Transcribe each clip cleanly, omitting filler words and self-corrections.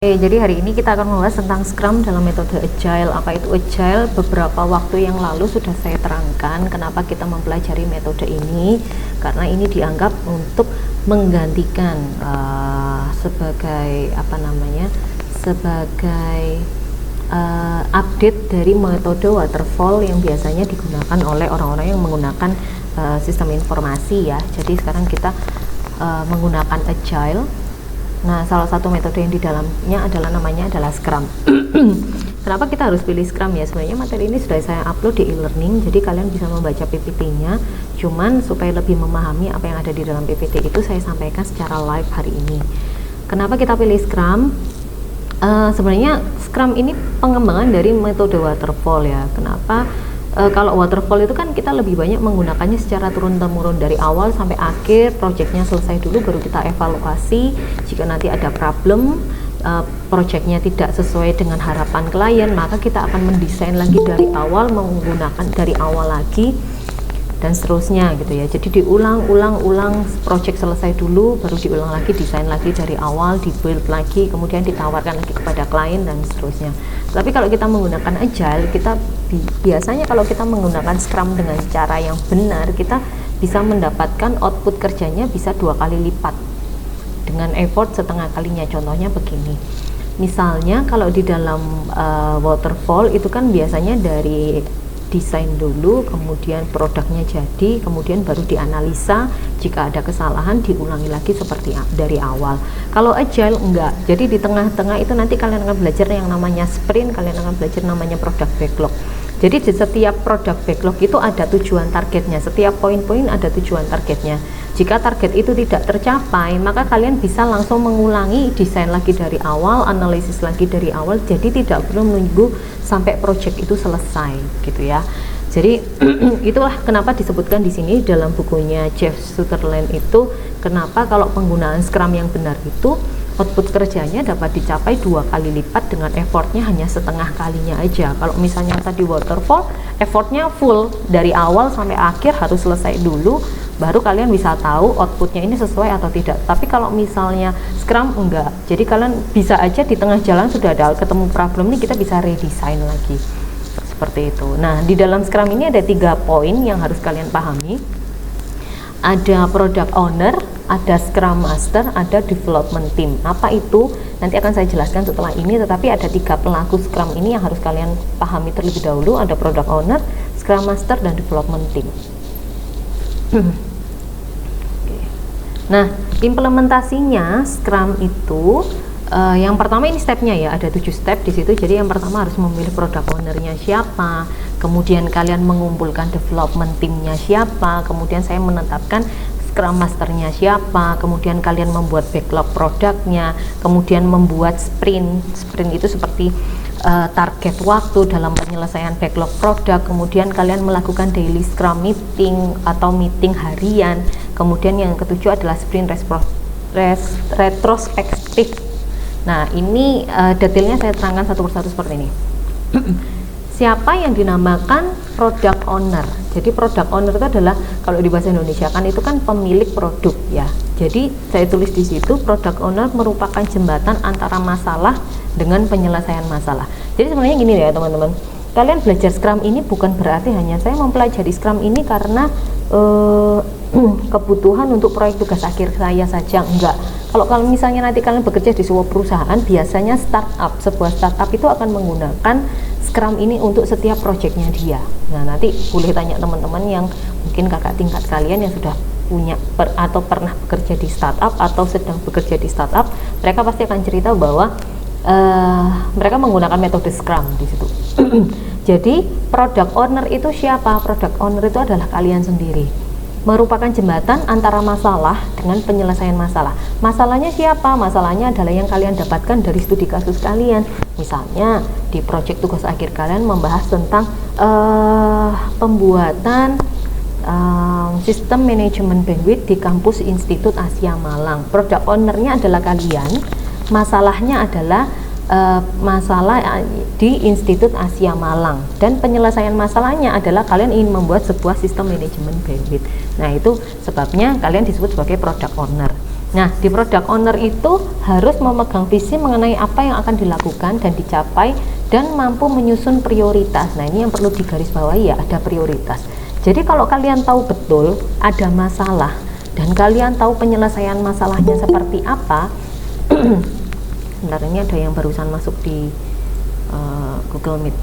Oke, jadi hari ini kita akan membahas tentang Scrum dalam metode Agile. Apa itu Agile? Beberapa waktu yang lalu sudah saya terangkan kenapa kita mempelajari metode ini, karena ini dianggap untuk menggantikan sebagai update dari metode waterfall yang biasanya digunakan oleh orang-orang yang menggunakan sistem informasi ya. Jadi sekarang kita menggunakan Agile. Nah, salah satu metode yang di dalamnya namanya adalah Scrum. Kenapa kita harus pilih Scrum ya? Sebenarnya materi ini sudah saya upload di e-learning, jadi kalian bisa membaca PPT-nya. Cuman supaya lebih memahami apa yang ada di dalam PPT itu saya sampaikan secara live hari ini. Kenapa kita pilih Scrum? Sebenarnya Scrum ini pengembangan dari metode waterfall ya. Kenapa? Kalau waterfall itu kan kita lebih banyak menggunakannya secara turun-temurun dari awal sampai akhir, projectnya selesai dulu baru kita evaluasi. Jika nanti ada problem, projectnya tidak sesuai dengan harapan klien, maka kita akan mendesain lagi dari awal, menggunakan dari awal lagi dan seterusnya gitu ya. Jadi diulang-ulang, project selesai dulu baru diulang lagi, desain lagi dari awal, dibuild lagi, kemudian ditawarkan lagi kepada klien dan seterusnya. Tapi kalau kita menggunakan Agile, kita biasanya kalau kita menggunakan Scrum dengan cara yang benar, kita bisa mendapatkan output kerjanya bisa 2 kali lipat dengan effort setengah kalinya. Contohnya begini, misalnya kalau di dalam waterfall itu kan biasanya dari desain dulu, kemudian produknya jadi, kemudian baru dianalisa, jika ada kesalahan diulangi lagi seperti dari awal. Kalau Agile enggak, jadi di tengah-tengah itu nanti kalian akan belajar yang namanya sprint, kalian akan belajar namanya product backlog. Jadi di setiap product backlog itu ada tujuan targetnya, setiap poin-poin ada tujuan targetnya. Jika target itu tidak tercapai, maka kalian bisa langsung mengulangi desain lagi dari awal, analisis lagi dari awal, jadi tidak perlu menunggu sampai project itu selesai gitu ya. Jadi itulah kenapa disebutkan di sini dalam bukunya Jeff Sutherland itu, kenapa kalau penggunaan Scrum yang benar itu output kerjanya dapat dicapai 2 kali lipat dengan effortnya hanya setengah kalinya aja. Kalau misalnya tadi waterfall, effortnya full dari awal sampai akhir harus selesai dulu, baru kalian bisa tahu outputnya ini sesuai atau tidak. Tapi kalau misalnya Scrum enggak, jadi kalian bisa aja di tengah jalan sudah ada ketemu problem nih, kita bisa redesign lagi seperti itu. Nah, di dalam Scrum ini ada 3 poin yang harus kalian pahami. Ada product owner, ada Scrum Master, ada development team. Apa itu? Nanti akan saya jelaskan setelah ini, tetapi ada 3 pelaku Scrum ini yang harus kalian pahami terlebih dahulu. Ada product owner, Scrum Master, dan development team. Nah, implementasinya Scrum itu yang pertama ini stepnya ya, ada 7 step di situ. Jadi yang pertama harus memilih product ownernya siapa, kemudian kalian mengumpulkan development teamnya siapa, kemudian saya menetapkan Scrum Masternya siapa, kemudian kalian membuat backlog produknya, kemudian membuat sprint itu seperti target waktu dalam penyelesaian backlog produk, kemudian kalian melakukan daily Scrum meeting atau meeting harian, kemudian yang ketujuh adalah sprint retrospektif. Nah, ini detailnya saya terangkan satu persatu seperti ini. Siapa yang dinamakan product owner? Jadi product owner itu adalah, kalau di bahasa Indonesia kan itu kan pemilik produk ya. Jadi saya tulis di situ, product owner merupakan jembatan antara masalah dengan penyelesaian masalah. Jadi sebenarnya gini ya teman-teman, kalian belajar Scrum ini bukan berarti hanya saya mempelajari Scrum ini karena kebutuhan untuk proyek tugas akhir saya saja, enggak. Kalau misalnya nanti kalian bekerja di sebuah perusahaan, biasanya sebuah startup itu akan menggunakan Scrum ini untuk setiap proyeknya dia. Nah, nanti boleh tanya teman-teman yang mungkin kakak tingkat kalian yang sudah punya atau pernah bekerja di startup atau sedang bekerja di startup, mereka pasti akan cerita bahwa mereka menggunakan metode Scrum di situ. Jadi product owner itu siapa? Product owner itu adalah kalian sendiri, merupakan jembatan antara masalah dengan penyelesaian masalah. Masalahnya siapa? Masalahnya adalah yang kalian dapatkan dari studi kasus kalian. Misalnya di proyek tugas akhir kalian membahas tentang pembuatan sistem manajemen bandwidth di kampus Institut Asia Malang. Product ownernya adalah kalian, masalahnya adalah masalah di Institut Asia Malang, dan penyelesaian masalahnya adalah kalian ingin membuat sebuah sistem manajemen bandwidth. Nah, itu sebabnya kalian disebut sebagai product owner. Nah, di product owner itu harus memegang visi mengenai apa yang akan dilakukan dan dicapai dan mampu menyusun prioritas. Nah, ini yang perlu digarisbawahi ya, ada prioritas. Jadi kalau kalian tahu betul ada masalah dan kalian tahu penyelesaian masalahnya seperti apa, bentar, ini ada yang barusan masuk di Google Meet.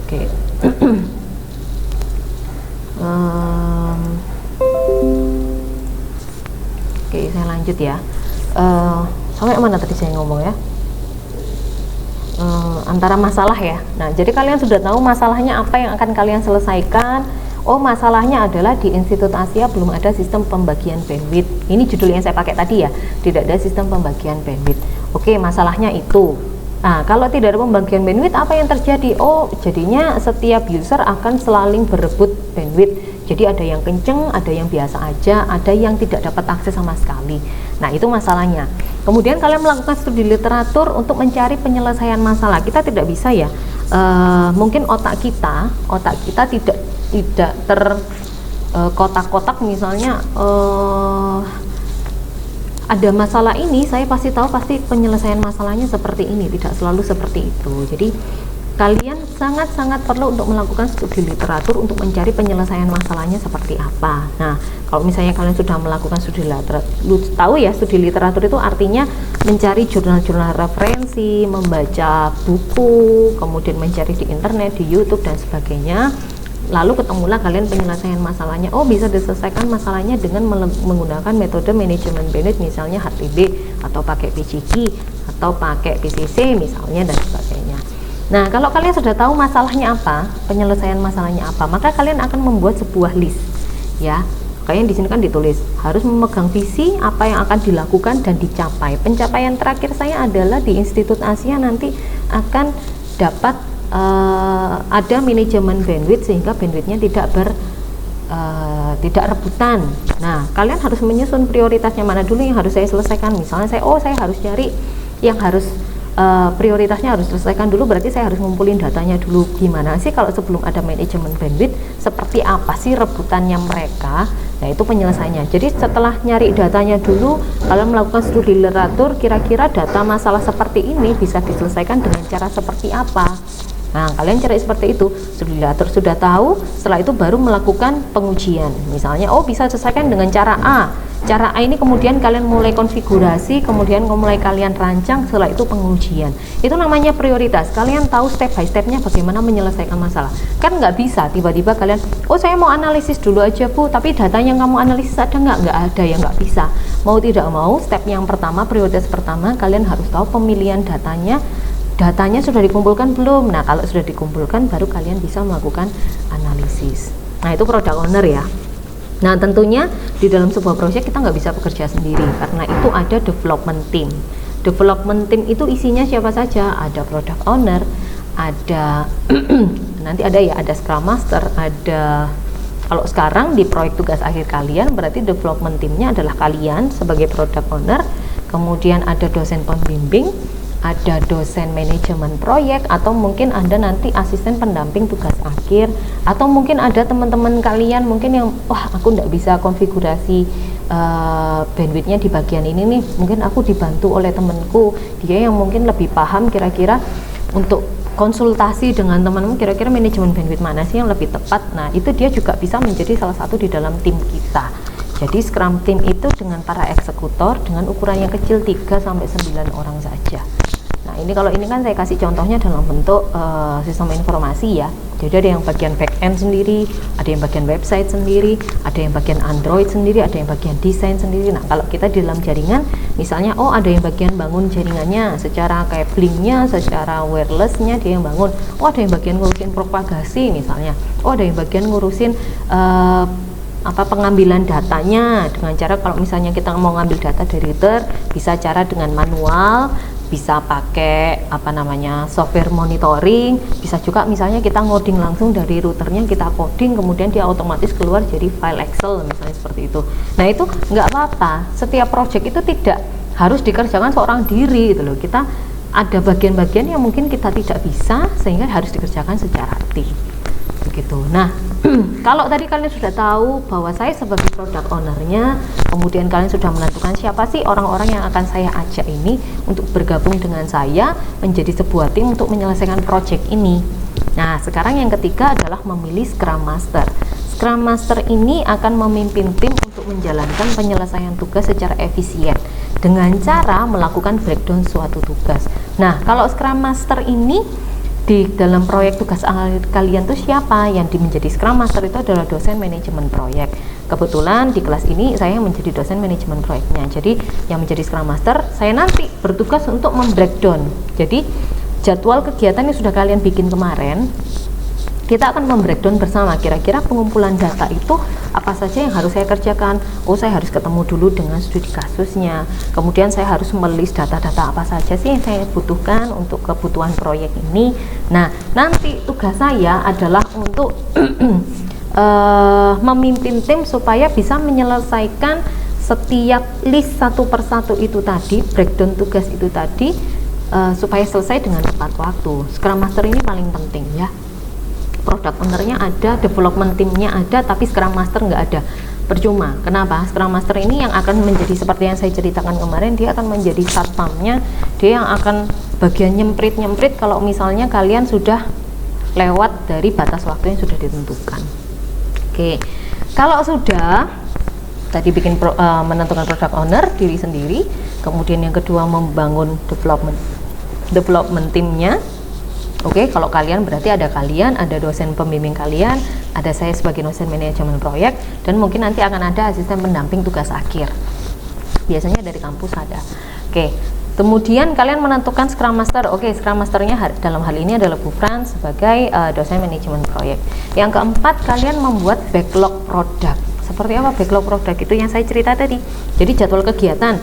Oke. Oke, saya lanjut ya. Sampai mana tadi saya ngomong ya? Antara masalah ya. Nah, jadi kalian sudah tahu masalahnya apa yang akan kalian selesaikan. Oh, masalahnya adalah di Institut Asia belum ada sistem pembagian bandwidth. Ini judul yang saya pakai tadi ya. Tidak ada sistem pembagian bandwidth. Oke, masalahnya itu. Nah, kalau tidak ada pembagian bandwidth, apa yang terjadi? Oh, jadinya setiap user akan selalu berebut bandwidth. Jadi ada yang kenceng, ada yang biasa aja, ada yang tidak dapat akses sama sekali. Nah, itu masalahnya. Kemudian kalian melakukan studi literatur untuk mencari penyelesaian masalah. Kita tidak bisa ya, mungkin otak kita tidak terkotak-kotak, misalnya ada masalah ini, saya pasti tahu pasti penyelesaian masalahnya seperti ini. Tidak selalu seperti itu. Jadi kalian sangat-sangat perlu untuk melakukan studi literatur untuk mencari penyelesaian masalahnya seperti apa. Nah, kalau misalnya kalian sudah melakukan studi literatur, tahu ya, studi literatur itu artinya mencari jurnal-jurnal referensi, membaca buku, kemudian mencari di internet, di YouTube dan sebagainya. Lalu ketemulah kalian penyelesaian masalahnya. Oh, bisa diselesaikan masalahnya dengan menggunakan metode manajemen bandwidth, misalnya HTB atau pakai PGG atau pakai PCC misalnya dan sebagainya. Nah, kalau kalian sudah tahu masalahnya apa, penyelesaian masalahnya apa, maka kalian akan membuat sebuah list, ya. Kalian di sini kan ditulis harus memegang visi apa yang akan dilakukan dan dicapai. Pencapaian terakhir saya adalah di Institut Asia nanti akan dapat ada manajemen bandwidth sehingga bandwidthnya tidak rebutan. Nah, kalian harus menyusun prioritasnya, mana dulu yang harus saya selesaikan. Misalnya saya harus cari yang harus prioritasnya harus selesaikan dulu, berarti saya harus ngumpulin datanya dulu. Gimana sih kalau sebelum ada manajemen bandwidth, seperti apa sih rebutannya mereka? Nah, itu penyelesaiannya. Jadi setelah nyari datanya dulu, kalian melakukan studi literatur, kira-kira data masalah seperti ini bisa diselesaikan dengan cara seperti apa. Nah, kalian cari seperti itu, studi literatur sudah tahu, setelah itu baru melakukan pengujian. Misalnya, oh bisa selesaikan dengan cara A. Cara A ini kemudian kalian mulai konfigurasi, kemudian mulai kalian rancang, setelah itu pengujian. Itu namanya prioritas. Kalian tahu step by stepnya bagaimana menyelesaikan masalah. Kan nggak bisa tiba-tiba kalian, oh saya mau analisis dulu aja Bu, tapi data yang kamu analisis ada nggak? Nggak ada, ya nggak bisa. Mau tidak mau, step yang pertama, prioritas pertama, kalian harus tahu pemilihan datanya. Datanya sudah dikumpulkan belum? Nah, kalau sudah dikumpulkan baru kalian bisa melakukan analisis. Nah, itu product owner ya. Nah, tentunya di dalam sebuah proyek kita nggak bisa bekerja sendiri, karena itu ada development team. Development team itu isinya siapa saja? Ada product owner, ada nanti ada scrum master, ada, kalau sekarang di proyek tugas akhir kalian berarti development teamnya adalah kalian sebagai product owner, kemudian ada dosen pembimbing, ada dosen manajemen proyek, atau mungkin Anda nanti asisten pendamping tugas akhir, atau mungkin ada teman-teman kalian mungkin yang wah aku nggak bisa konfigurasi bandwidthnya di bagian ini nih, mungkin aku dibantu oleh temanku, dia yang mungkin lebih paham kira-kira untuk konsultasi dengan teman-teman kira-kira manajemen bandwidth mana sih yang lebih tepat. Nah, itu dia juga bisa menjadi salah satu di dalam tim kita. Jadi Scrum Team itu dengan para eksekutor dengan ukuran yang kecil 3-9 orang saja. Nah, ini kalau ini kan saya kasih contohnya dalam bentuk sistem informasi ya. Jadi ada yang bagian back end sendiri, ada yang bagian website sendiri, ada yang bagian Android sendiri, ada yang bagian desain sendiri. Nah, kalau kita di dalam jaringan, misalnya oh ada yang bagian bangun jaringannya secara cablingnya, secara wirelessnya dia yang bangun. Oh ada yang bagian ngurusin propagasi misalnya. Oh ada yang bagian ngurusin pengambilan datanya dengan cara kalau misalnya kita mau ngambil data dari router bisa cara dengan manual, bisa pakai software monitoring, bisa juga misalnya kita ngoding langsung dari routernya, kita coding kemudian dia otomatis keluar jadi file Excel misalnya seperti itu. Nah, itu nggak apa-apa, setiap project itu tidak harus dikerjakan seorang diri gitu loh. Kita ada bagian-bagian yang mungkin kita tidak bisa sehingga harus dikerjakan secara tim. gitu. Nah, kalau tadi kalian sudah tahu bahwa saya sebagai product ownernya, kemudian kalian sudah menentukan siapa sih orang-orang yang akan saya ajak ini untuk bergabung dengan saya menjadi sebuah tim untuk menyelesaikan project ini. Nah, sekarang yang ketiga adalah memilih Scrum Master. Scrum Master ini akan memimpin tim untuk menjalankan penyelesaian tugas secara efisien dengan cara melakukan breakdown suatu tugas. Nah, kalau Scrum Master ini di dalam proyek tugas kalian tuh siapa? Yang menjadi Scrum Master itu adalah dosen manajemen proyek. Kebetulan di kelas ini saya menjadi dosen manajemen proyeknya. Jadi yang menjadi Scrum Master, saya nanti bertugas untuk membreakdown. Jadi jadwal kegiatan yang sudah kalian bikin kemarin, kita akan membreakdown bersama kira-kira pengumpulan data itu apa saja yang harus saya kerjakan. Oh, saya harus ketemu dulu dengan studi kasusnya, kemudian saya harus melis data-data apa saja sih yang saya butuhkan untuk kebutuhan proyek ini. Nah, nanti tugas saya adalah untuk memimpin tim supaya bisa menyelesaikan setiap list satu persatu itu tadi, breakdown tugas itu tadi, supaya selesai dengan tepat waktu. Scrum Master ini paling penting ya. Product ownernya ada, development timnya ada, tapi Scrum Master nggak ada, percuma. Kenapa? Scrum Master ini yang akan menjadi seperti yang saya ceritakan kemarin, dia akan menjadi satpamnya, dia yang akan bagian nyemprit kalau misalnya kalian sudah lewat dari batas waktu yang sudah ditentukan. Oke, kalau sudah tadi bikin menentukan product owner diri sendiri, kemudian yang kedua membangun development timnya. Oke, kalau kalian berarti ada dosen pembimbing kalian, ada saya sebagai dosen manajemen proyek, dan mungkin nanti akan ada asisten pendamping tugas akhir. Biasanya dari kampus ada. Oke, kemudian kalian menentukan Scrum Master. Oke, Scrum Masternya dalam hal ini adalah Bu Fran sebagai dosen manajemen proyek. Yang keempat, kalian membuat backlog produk. Seperti apa backlog produk itu yang saya cerita tadi? Jadi jadwal kegiatan.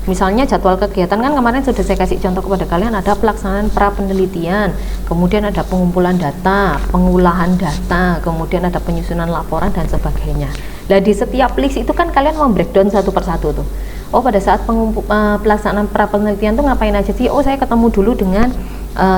Misalnya jadwal kegiatan kan kemarin sudah saya kasih contoh kepada kalian, ada pelaksanaan pra penelitian, kemudian ada pengumpulan data, pengolahan data, kemudian ada penyusunan laporan dan sebagainya. Nah, di setiap list itu kan kalian membreakdown satu persatu tuh. Oh, pada saat pelaksanaan pra penelitian tuh ngapain aja sih? Oh, saya ketemu dulu dengan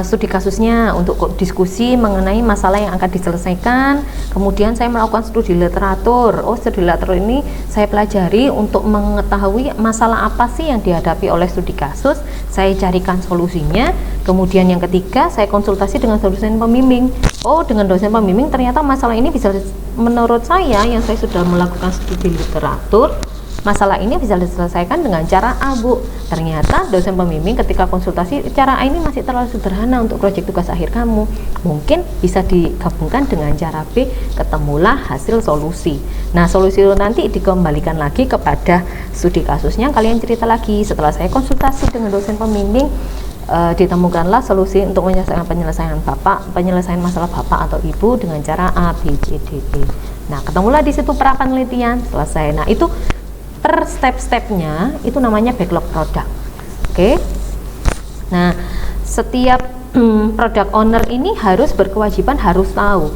studi kasusnya untuk diskusi mengenai masalah yang akan diselesaikan. Kemudian saya melakukan studi literatur. Oh, studi literatur ini saya pelajari untuk mengetahui masalah apa sih yang dihadapi oleh studi kasus, saya carikan solusinya. Kemudian yang ketiga, saya konsultasi dengan dosen pembimbing. Oh, dengan dosen pembimbing ternyata masalah ini bisa, menurut saya yang saya sudah melakukan studi literatur, masalah ini bisa diselesaikan dengan cara A, Bu. Ternyata dosen pembimbing ketika konsultasi, cara A ini masih terlalu sederhana untuk proyek tugas akhir kamu. Mungkin bisa digabungkan dengan cara B, ketemulah hasil solusi. Nah, solusi itu nanti dikembalikan lagi kepada studi kasusnya, kalian cerita lagi. Setelah saya konsultasi dengan dosen pembimbing, ditemukanlah solusi untuk penyelesaian masalah Bapak atau Ibu dengan cara A, B, C, D, E. Nah, ketemulah di situ pra penelitian, selesai. Nah, itu per step-stepnya itu namanya backlog product. Oke. Nah, setiap product owner ini harus berkewajiban, harus tahu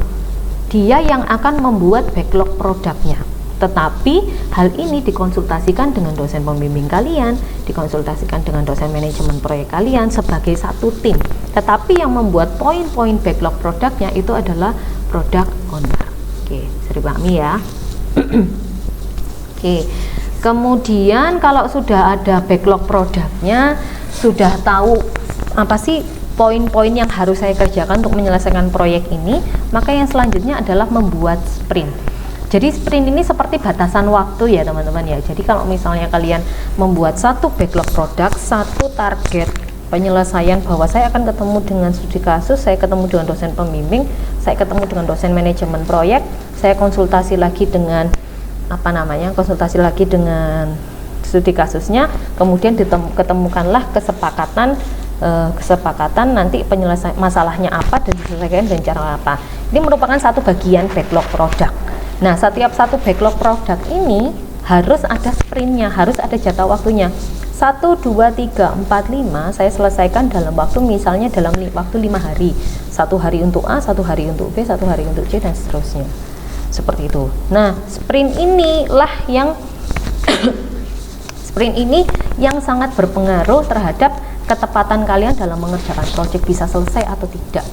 dia yang akan membuat backlog produknya. Tetapi hal ini dikonsultasikan dengan dosen pembimbing kalian, dikonsultasikan dengan dosen manajemen proyek kalian sebagai satu tim. Tetapi yang membuat poin-poin backlog produknya itu adalah product owner. Oke, bisa dipahami ya. Oke. Kemudian kalau sudah ada backlog produknya, sudah tahu apa sih poin-poin yang harus saya kerjakan untuk menyelesaikan proyek ini, maka yang selanjutnya adalah membuat sprint. Jadi sprint ini seperti batasan waktu ya teman-teman ya. Jadi kalau misalnya kalian membuat satu backlog produk, satu target penyelesaian bahwa saya akan ketemu dengan studi kasus, saya ketemu dengan dosen pembimbing, saya ketemu dengan dosen manajemen proyek, saya konsultasi lagi dengan konsultasi lagi dengan studi kasusnya, kemudian ketemukanlah kesepakatan nanti penyelesaian masalahnya apa dan diselesaikan dengan cara apa. Ini merupakan satu bagian backlog produk. Nah, setiap satu backlog produk ini harus ada sprintnya, harus ada jatah waktunya. 1, 2, 3, 4, 5 saya selesaikan dalam waktu, misalnya dalam waktu 5 hari. 1 hari untuk A, 1 hari untuk B, 1 hari untuk C, dan seterusnya. Seperti itu. Nah, sprint inilah yang sprint ini yang sangat berpengaruh terhadap ketepatan kalian dalam mengerjakan proyek bisa selesai atau tidak.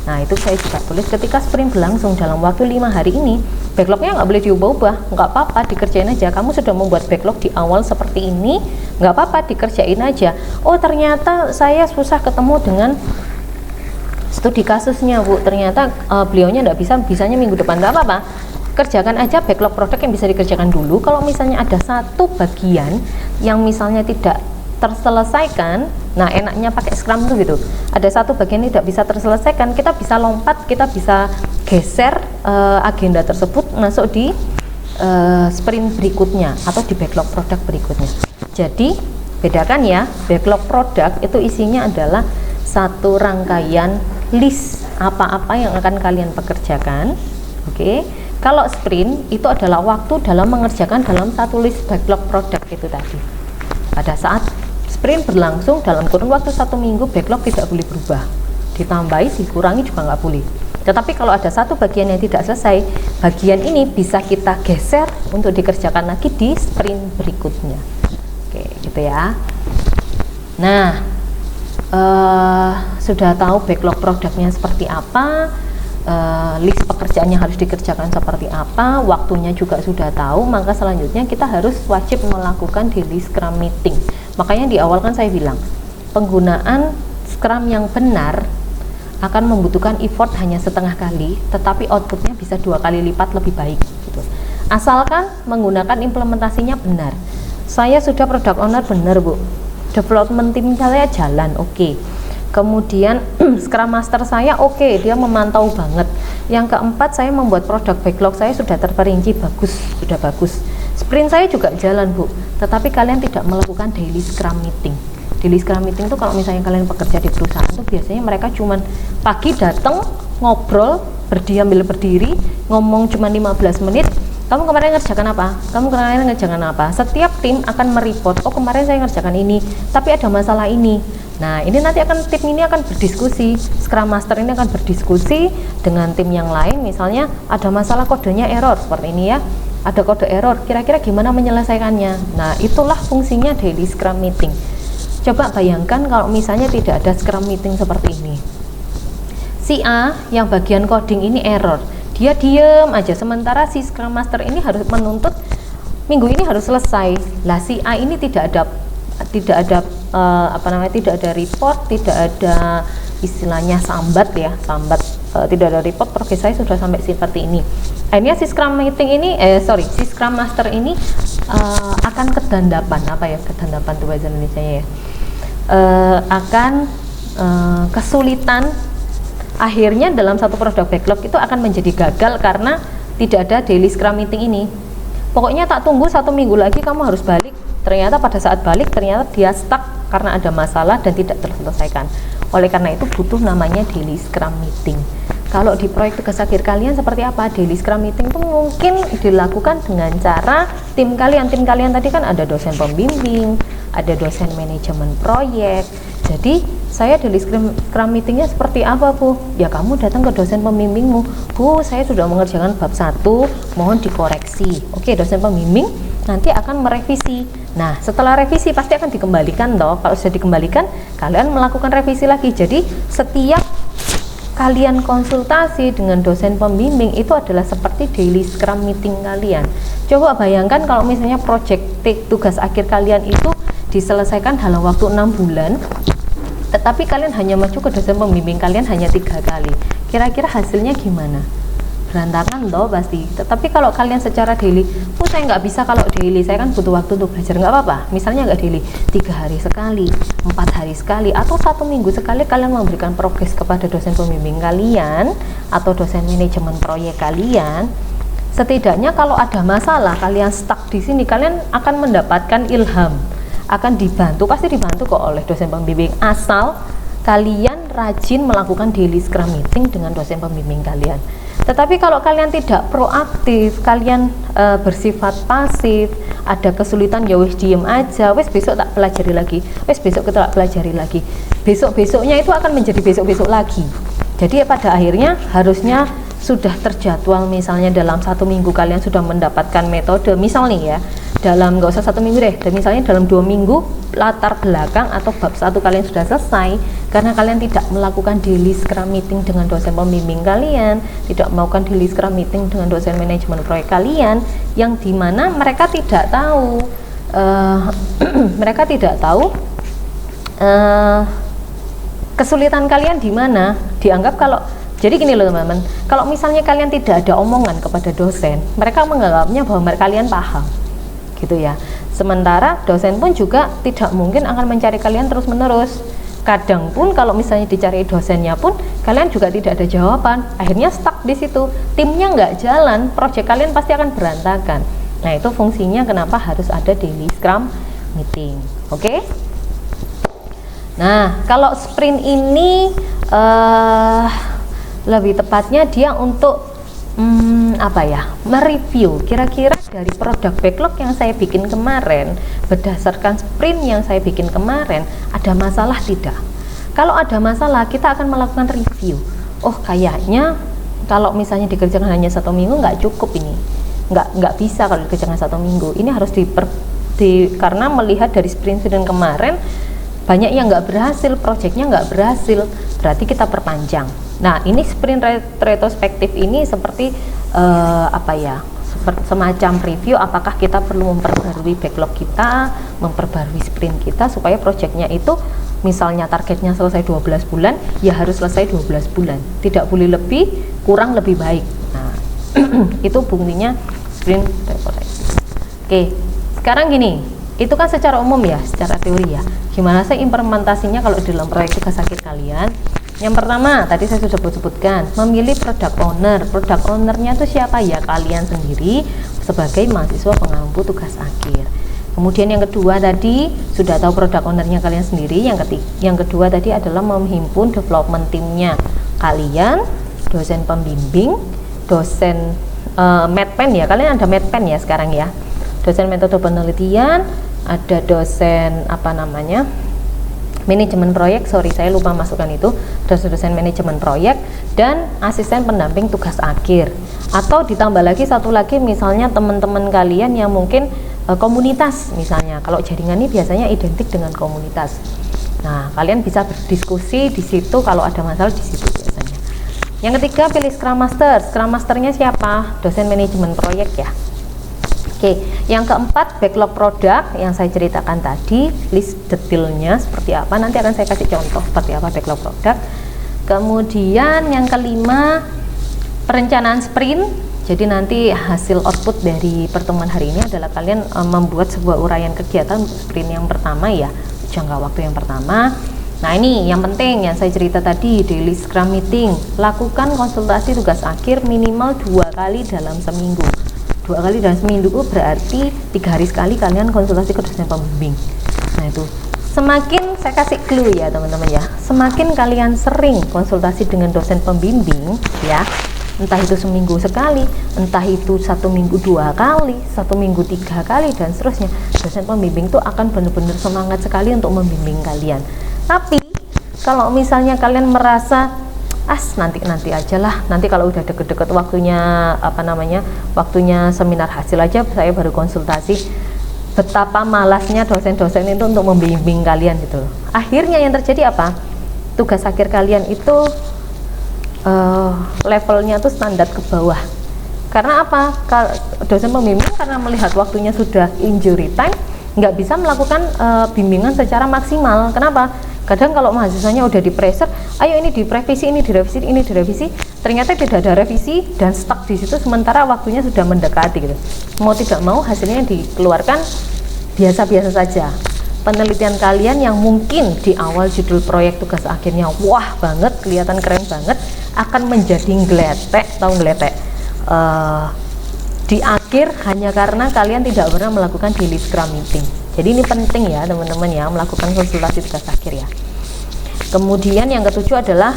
Nah itu saya juga tulis ketika sprint berlangsung dalam waktu 5 hari ini, backlognya nggak boleh diubah-ubah, nggak apa-apa, dikerjain aja. Kamu sudah membuat backlog di awal seperti ini, nggak apa-apa, dikerjain aja. Oh ternyata saya susah ketemu dengan studi kasusnya Bu, ternyata beliaunya nggak bisa, bisanya minggu depan, nggak apa-apa, kerjakan aja backlog produk yang bisa dikerjakan dulu. Kalau misalnya ada satu bagian yang misalnya tidak terselesaikan, nah enaknya pakai Scrum tuh gitu, ada satu bagian tidak bisa terselesaikan, kita bisa lompat, kita bisa geser agenda tersebut masuk di sprint berikutnya atau di backlog produk berikutnya. Jadi bedakan ya, backlog produk itu isinya adalah satu rangkaian list apa-apa yang akan kalian pekerjakan. Oke. Kalau sprint itu adalah waktu dalam mengerjakan dalam satu list backlog produk itu tadi. Pada saat sprint berlangsung dalam kurun waktu 1 minggu, backlog tidak boleh berubah, ditambahi, dikurangi juga nggak boleh. Tetapi kalau ada satu bagian yang tidak selesai, bagian ini bisa kita geser untuk dikerjakan lagi di sprint berikutnya. Oke, gitu ya. Nah, sudah tahu backlog produknya seperti apa, list pekerjaan yang harus dikerjakan seperti apa, waktunya juga sudah tahu, maka selanjutnya kita harus wajib melakukan daily Scrum meeting. Makanya di awal kan saya bilang, penggunaan Scrum yang benar akan membutuhkan effort hanya setengah kali, tetapi outputnya bisa 2 kali lipat lebih baik gitu. Asalkan menggunakan implementasinya benar. Saya sudah product owner benar Bu, development tim saya jalan oke. Kemudian Scrum Master saya oke, dia memantau banget. Yang keempat, saya membuat produk backlog saya sudah terperinci bagus, sudah bagus. Sprint saya juga jalan Bu, tetapi kalian tidak melakukan daily Scrum meeting. Daily Scrum meeting itu kalau misalnya kalian bekerja di perusahaan tuh biasanya mereka cuman pagi datang, ngobrol, berdiam sambil berdiri, ngomong cuma 15 menit. Kamu kemarin ngerjakan apa? Kamu kemarin ngerjakan apa? Setiap tim akan mereport, oh kemarin saya ngerjakan ini, tapi ada masalah ini. Nah, ini nanti tim ini akan berdiskusi, Scrum Master ini akan berdiskusi dengan tim yang lain, misalnya ada masalah kodenya error, seperti ini ya, ada kode error, kira-kira gimana menyelesaikannya. Nah, itulah fungsinya daily Scrum meeting. Coba bayangkan kalau misalnya tidak ada Scrum meeting seperti ini. Si A yang bagian coding ini error, dia diem aja, sementara si Scrum Master ini harus menuntut minggu ini harus selesai. Lah si A ini tidak ada tidak ada report, tidak ada istilahnya sambat ya, tidak ada report, progres saya sudah sampai seperti ini. Akhirnya si Scrum si Scrum Master ini akan kedandapan, kedandapan itu bahasa Indonesia ya, akan kesulitan. Akhirnya dalam satu produk backlog itu akan menjadi gagal karena tidak ada daily Scrum meeting ini. Pokoknya tak tunggu 1 minggu lagi kamu harus balik, ternyata pada saat balik ternyata dia stuck karena ada masalah dan tidak terselesaikan. Oleh karena itu butuh namanya daily Scrum meeting. Kalau di proyek tugas akhir kalian seperti apa? Daily Scrum meeting itu mungkin dilakukan dengan cara tim kalian tadi kan ada dosen pembimbing, ada dosen manajemen proyek. Jadi saya daily Scrum meetingnya seperti apa Bu? Ya kamu datang ke dosen pembimbingmu, Bu saya sudah mengerjakan bab 1, mohon dikoreksi. Oke, dosen pembimbing nanti akan merevisi. Nah setelah revisi pasti akan dikembalikan toh. Kalau sudah dikembalikan, kalian melakukan revisi lagi. Jadi setiap kalian konsultasi dengan dosen pembimbing itu adalah seperti daily Scrum meeting kalian. Coba bayangkan kalau misalnya project tugas akhir kalian itu diselesaikan dalam waktu 6 bulan, tetapi kalian hanya maju ke dosen pembimbing kalian hanya 3 kali, kira-kira hasilnya gimana? Berantakan loh pasti. Tetapi kalau kalian secara daily, saya nggak bisa kalau daily, saya kan butuh waktu untuk belajar, nggak apa-apa, misalnya nggak daily, 3 hari sekali, 4 hari sekali, atau 1 minggu sekali kalian memberikan progres kepada dosen pembimbing kalian atau dosen manajemen proyek kalian. Setidaknya kalau ada masalah, kalian stuck di sini, kalian akan mendapatkan ilham, akan dibantu, pasti dibantu kok oleh dosen pembimbing, asal kalian rajin melakukan daily Scrum meeting dengan dosen pembimbing kalian. Tetapi kalau kalian tidak proaktif, kalian bersifat pasif, ada kesulitan ya wis diem aja, wis besok tak pelajari lagi, wis besok kita tak pelajari lagi, besok-besoknya itu akan menjadi besok-besok lagi. Jadi pada akhirnya harusnya sudah terjadwal, misalnya dalam 1 minggu kalian sudah mendapatkan metode, misal nih ya, dalam nggak usah 1 minggu deh, dan misalnya dalam 2 minggu latar belakang atau bab 1 kalian sudah selesai, karena kalian tidak melakukan daily scrum meeting dengan dosen pembimbing kalian, tidak melakukan daily scrum meeting dengan dosen manajemen proyek kalian, yang dimana mereka tidak tahu kesulitan kalian di mana. Dianggap kalau, jadi gini loh teman-teman, kalau misalnya kalian tidak ada omongan kepada dosen, mereka menganggapnya bahwa kalian paham gitu ya. Sementara dosen pun juga tidak mungkin akan mencari kalian terus-menerus. Kadang pun kalau misalnya dicari dosennya pun kalian juga tidak ada jawaban, akhirnya stuck di situ, timnya nggak jalan, proyek kalian pasti akan berantakan. Nah, itu fungsinya kenapa harus ada daily scrum meeting. Oke? Nah, kalau sprint ini lebih tepatnya dia untuk mereview kira-kira dari produk backlog yang saya bikin kemarin, berdasarkan sprint yang saya bikin kemarin, ada masalah tidak. Kalau ada masalah, kita akan melakukan review. Oh, kayaknya kalau misalnya dikerjakan hanya 1 minggu nggak cukup, ini nggak bisa kalau dikerjakan 1 minggu. Ini harus karena melihat dari sprint kemarin banyak yang nggak berhasil, proyeknya nggak berhasil, berarti kita perpanjang. Nah, ini sprint retrospektif ini seperti semacam review apakah kita perlu memperbarui backlog kita, memperbarui sprint kita supaya proyeknya itu misalnya targetnya selesai 12 bulan, ya harus selesai 12 bulan, tidak boleh lebih, kurang lebih baik. Nah, itu fungsinya sprint retrospektif. Oke, sekarang gini, itu kan secara umum ya, secara teori ya. Gimana sih implementasinya kalau dalam proyek tugas akhir kalian? Yang pertama, tadi saya sudah sebutkan, memilih product owner. Product ownernya itu siapa ya? Kalian sendiri sebagai mahasiswa pengampu tugas akhir. Kemudian yang kedua tadi, sudah tahu product ownernya kalian sendiri. Yang kedua tadi adalah menghimpun development timnya kalian, dosen pembimbing, dosen medpen ya, kalian ada medpen ya sekarang ya, dosen metode penelitian, ada dosen manajemen proyek, saya lupa masukkan itu, dosen manajemen proyek, dan asisten pendamping tugas akhir. Atau ditambah lagi satu lagi, misalnya teman-teman kalian yang mungkin komunitas, misalnya kalau jaringan ini biasanya identik dengan komunitas. Nah, kalian bisa berdiskusi di situ kalau ada masalah di situ biasanya. Yang ketiga, pilih Scrum Master. Scrum Masternya siapa? Dosen manajemen proyek ya. Oke, yang keempat, backlog produk yang saya ceritakan tadi, list detailnya seperti apa, nanti akan saya kasih contoh seperti apa backlog produk. Kemudian yang kelima, perencanaan sprint. Jadi nanti hasil output dari pertemuan hari ini adalah kalian membuat sebuah uraian kegiatan untuk sprint yang pertama ya, jangka waktu yang pertama. Nah, ini yang penting yang saya cerita tadi, daily scrum meeting. Lakukan konsultasi tugas akhir minimal 2 kali dalam seminggu. 2 kali dalam seminggu berarti 3 hari sekali kalian konsultasi ke dosen pembimbing. Nah, itu semakin, saya kasih clue ya teman-teman ya, semakin kalian sering konsultasi dengan dosen pembimbing ya, entah itu seminggu sekali, entah itu 1 minggu 2 kali, 1 minggu 3 kali, dan seterusnya, dosen pembimbing itu akan benar-benar semangat sekali untuk membimbing kalian. Tapi kalau misalnya kalian merasa nanti aja lah, nanti kalau udah deket-deket waktunya waktunya seminar hasil aja saya baru konsultasi, betapa malasnya dosen-dosen itu untuk membimbing kalian gitu. Akhirnya yang terjadi apa? Tugas akhir kalian itu levelnya tuh standar ke bawah. Karena apa? Dosen pembimbing karena melihat waktunya sudah injury time, nggak bisa melakukan bimbingan secara maksimal. Kenapa? Kadang kalau mahasiswanya udah di pressure, ayo ini direvisi, ini direvisi, ternyata tidak ada revisi dan stuck di situ, sementara waktunya sudah mendekati gitu. Mau tidak mau hasilnya yang dikeluarkan biasa-biasa saja. Penelitian kalian yang mungkin di awal judul proyek tugas akhirnya wah banget, kelihatan keren banget, akan menjadi ngeletek, di akhir hanya karena kalian tidak pernah melakukan daily scrum meeting. Jadi ini penting ya teman-teman ya, melakukan konsultasi tugas akhir ya. Kemudian yang ketujuh adalah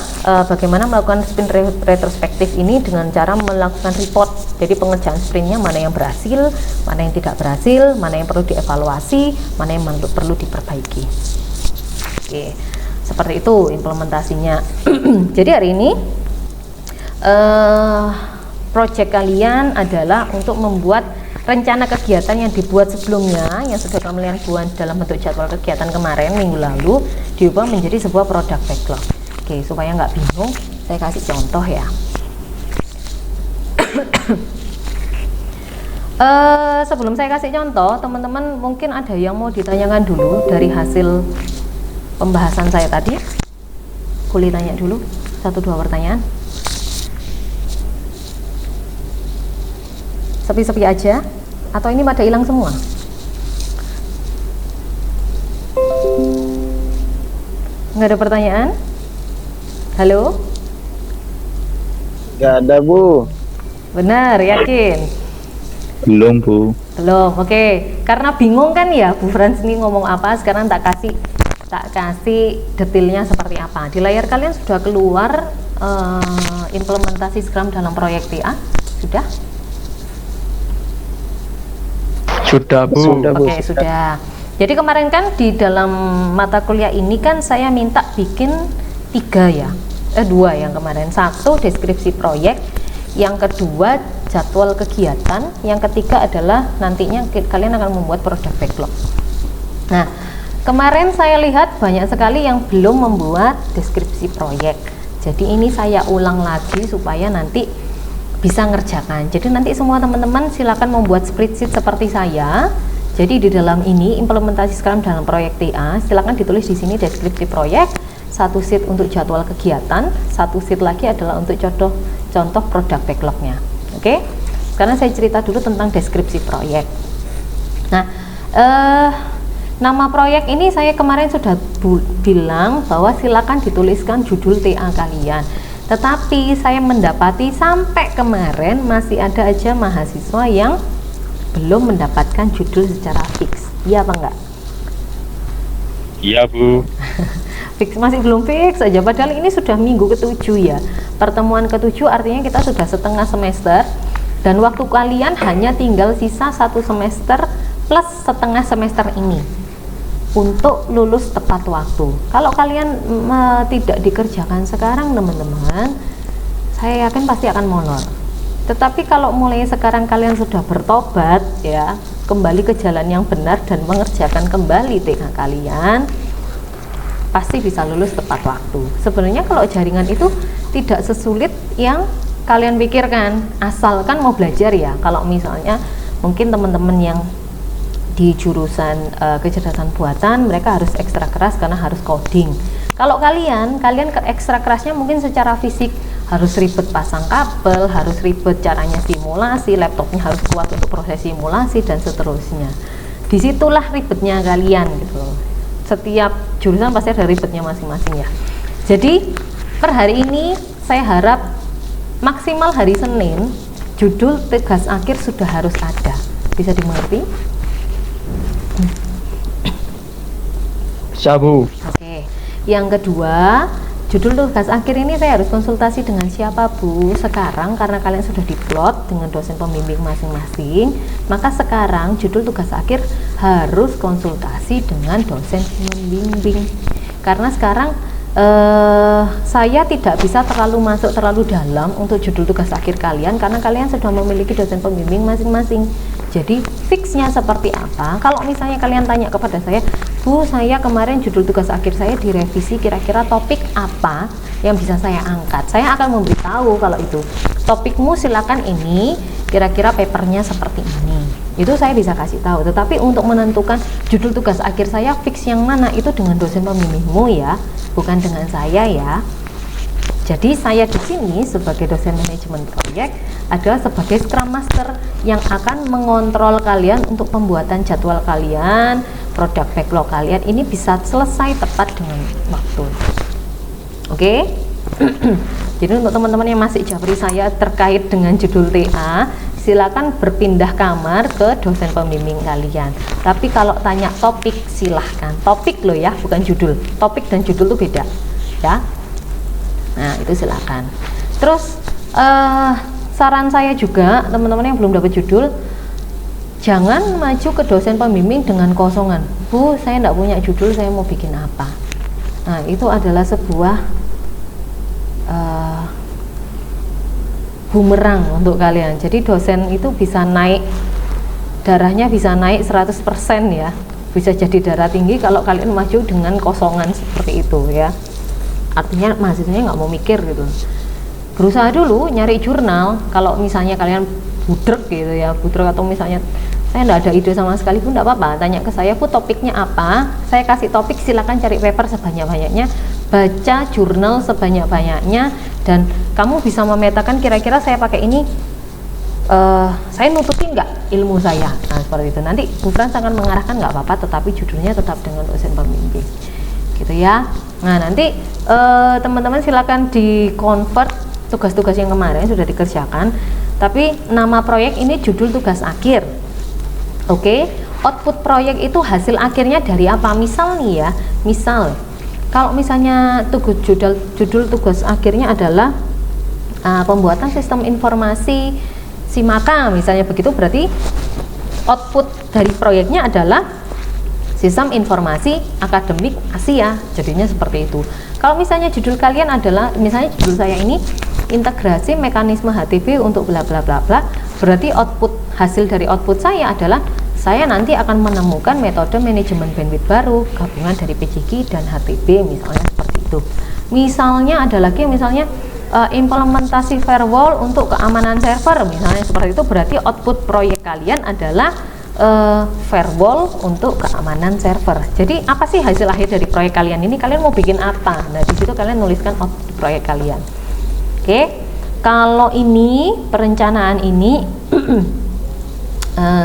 bagaimana melakukan sprint retrospektif ini dengan cara melakukan report. Jadi pengerjaan sprintnya mana yang berhasil, mana yang tidak berhasil, mana yang perlu dievaluasi, mana yang perlu diperbaiki. Oke, seperti itu implementasinya. Jadi hari ini project kalian adalah untuk membuat rencana kegiatan yang dibuat sebelumnya, yang sudah kalian buat dalam bentuk jadwal kegiatan kemarin minggu lalu, diubah menjadi sebuah produk backlog. Oke, supaya nggak bingung, saya kasih contoh ya. Sebelum saya kasih contoh, teman-teman mungkin ada yang mau ditanyakan dulu dari hasil pembahasan saya tadi. Boleh tanya dulu, 1-2 pertanyaan. Sepi-sepi aja atau ini pada hilang semua? Nggak ada pertanyaan? Halo? Nggak ada, Bu. Benar, yakin? Belum, Bu. Belum, oke. Karena bingung kan ya Bu Frans nih ngomong apa, sekarang tak kasih detailnya seperti apa. Di layar kalian sudah keluar implementasi Scrum dalam proyek TA? Sudah? Sudah, Bu. Oke, sudah. Jadi kemarin kan di dalam mata kuliah ini kan saya minta bikin 2 yang kemarin. 1 deskripsi proyek, yang kedua jadwal kegiatan, yang ketiga adalah nantinya kalian akan membuat produk backlog. Nah, kemarin saya lihat banyak sekali yang belum membuat deskripsi proyek. Jadi ini saya ulang lagi supaya nanti bisa ngerjakan. Jadi nanti semua teman-teman silakan membuat spreadsheet seperti saya. Jadi di dalam ini implementasi Scrum dalam proyek TA, silakan ditulis di sini deskripsi proyek, 1 sheet untuk jadwal kegiatan, 1 sheet lagi adalah untuk contoh produk backlognya. Oke? Sekarang saya cerita dulu tentang deskripsi proyek. Nah, nama proyek ini saya kemarin sudah bilang bahwa silakan dituliskan judul TA kalian. Tetapi saya mendapati sampai kemarin masih ada aja mahasiswa yang belum mendapatkan judul secara fix. Iya apa enggak? Iya, Bu. Masih belum fix aja, padahal ini sudah minggu ke-7 ya. Pertemuan ke-7 artinya kita sudah setengah semester dan waktu kalian hanya tinggal sisa 1 semester plus setengah semester ini untuk lulus tepat waktu. Kalau kalian tidak dikerjakan sekarang teman-teman, saya yakin pasti akan molor. Tetapi kalau mulai sekarang kalian sudah bertobat ya, kembali ke jalan yang benar dan mengerjakan kembali TA kalian, pasti bisa lulus tepat waktu. Sebenarnya kalau jaringan itu tidak sesulit yang kalian pikirkan, asalkan mau belajar ya. Kalau misalnya mungkin teman-teman yang di jurusan kecerdasan buatan, mereka harus ekstra keras karena harus coding. Kalau kalian ekstra kerasnya mungkin secara fisik, harus ribet pasang kabel, harus ribet caranya simulasi, laptopnya harus kuat untuk proses simulasi dan seterusnya. Disitulah ribetnya kalian gitu loh. Setiap jurusan pasti ada ribetnya masing-masing ya. Jadi per hari ini saya harap maksimal hari Senin judul tugas akhir sudah harus ada. Bisa dimengerti? Bisa, Bu. Oke. Yang kedua, judul tugas akhir ini saya harus konsultasi dengan siapa, Bu? Sekarang karena kalian sudah diplot dengan dosen pembimbing masing-masing, maka sekarang judul tugas akhir harus konsultasi dengan dosen pembimbing. Karena sekarang saya tidak bisa masuk terlalu dalam untuk judul tugas akhir kalian karena kalian sudah memiliki dosen pembimbing masing-masing. Jadi fixnya seperti apa? Kalau misalnya kalian tanya kepada saya, Bu, saya kemarin judul tugas akhir saya direvisi, kira-kira topik apa yang bisa saya angkat? Saya akan memberitahu kalau itu topikmu silakan ini, kira-kira papernya seperti ini. Itu saya bisa kasih tahu. Tetapi untuk menentukan judul tugas akhir saya fix yang mana itu dengan dosen pembimbingmu ya, bukan dengan saya ya. Jadi saya di sini sebagai dosen manajemen proyek adalah sebagai Scrum Master yang akan mengontrol kalian untuk pembuatan jadwal kalian, produk backlog kalian ini bisa selesai tepat dengan waktu. Oke? Jadi untuk teman-teman yang masih japri saya terkait dengan judul TA, silakan berpindah kamar ke dosen pembimbing kalian. Tapi kalau tanya topik silahkan. Topik loh ya, bukan judul. Topik dan judul itu beda. Ya. Nah, itu silakan. Terus saran saya juga teman-teman yang belum dapat judul, jangan maju ke dosen pembimbing dengan kosongan. Bu, saya tidak punya judul, saya mau bikin apa? Nah, itu adalah sebuah bumerang untuk kalian. Jadi dosen itu bisa naik, darahnya bisa naik 100% ya, bisa jadi darah tinggi kalau kalian maju dengan kosongan seperti itu ya. Artinya mahasiswanya nggak mau mikir gitu. Berusaha dulu nyari jurnal. Kalau misalnya kalian budrek gitu ya, budrek atau misalnya saya nggak ada ide sama sekali pun nggak apa-apa, tanya ke saya, Bu topiknya apa, saya kasih topik, silakan cari paper sebanyak-banyaknya, baca jurnal sebanyak-banyaknya, dan kamu bisa memetakan kira-kira saya pakai ini saya nutupin nggak ilmu saya. Nah seperti itu, nanti Bu Frans akan mengarahkan, nggak apa-apa, tetapi judulnya tetap dengan dosen pembimbing gitu ya. Nah nanti teman-teman silakan di convert tugas-tugas yang kemarin sudah dikerjakan, tapi nama proyek ini judul tugas akhir. Oke, output proyek itu hasil akhirnya dari apa? Misal nih ya, misal kalau misalnya judul tugas akhirnya adalah pembuatan sistem informasi Simaka misalnya begitu, berarti output dari proyeknya adalah sistem informasi akademik Asia, jadinya seperti itu. Kalau misalnya judul kalian adalah, misalnya judul saya ini integrasi mekanisme HTB untuk bla bla bla bla, berarti hasil dari output saya adalah saya nanti akan menemukan metode manajemen bandwidth baru gabungan dari PJG dan HTB misalnya seperti itu. Misalnya ada lagi misalnya implementasi firewall untuk keamanan server misalnya seperti itu, berarti output proyek kalian adalah firewall untuk keamanan server. Jadi apa sih hasil akhir dari proyek kalian ini? Kalian mau bikin apa? Nah di situ kalian nuliskan output proyek kalian. Oke, kalau ini perencanaan ini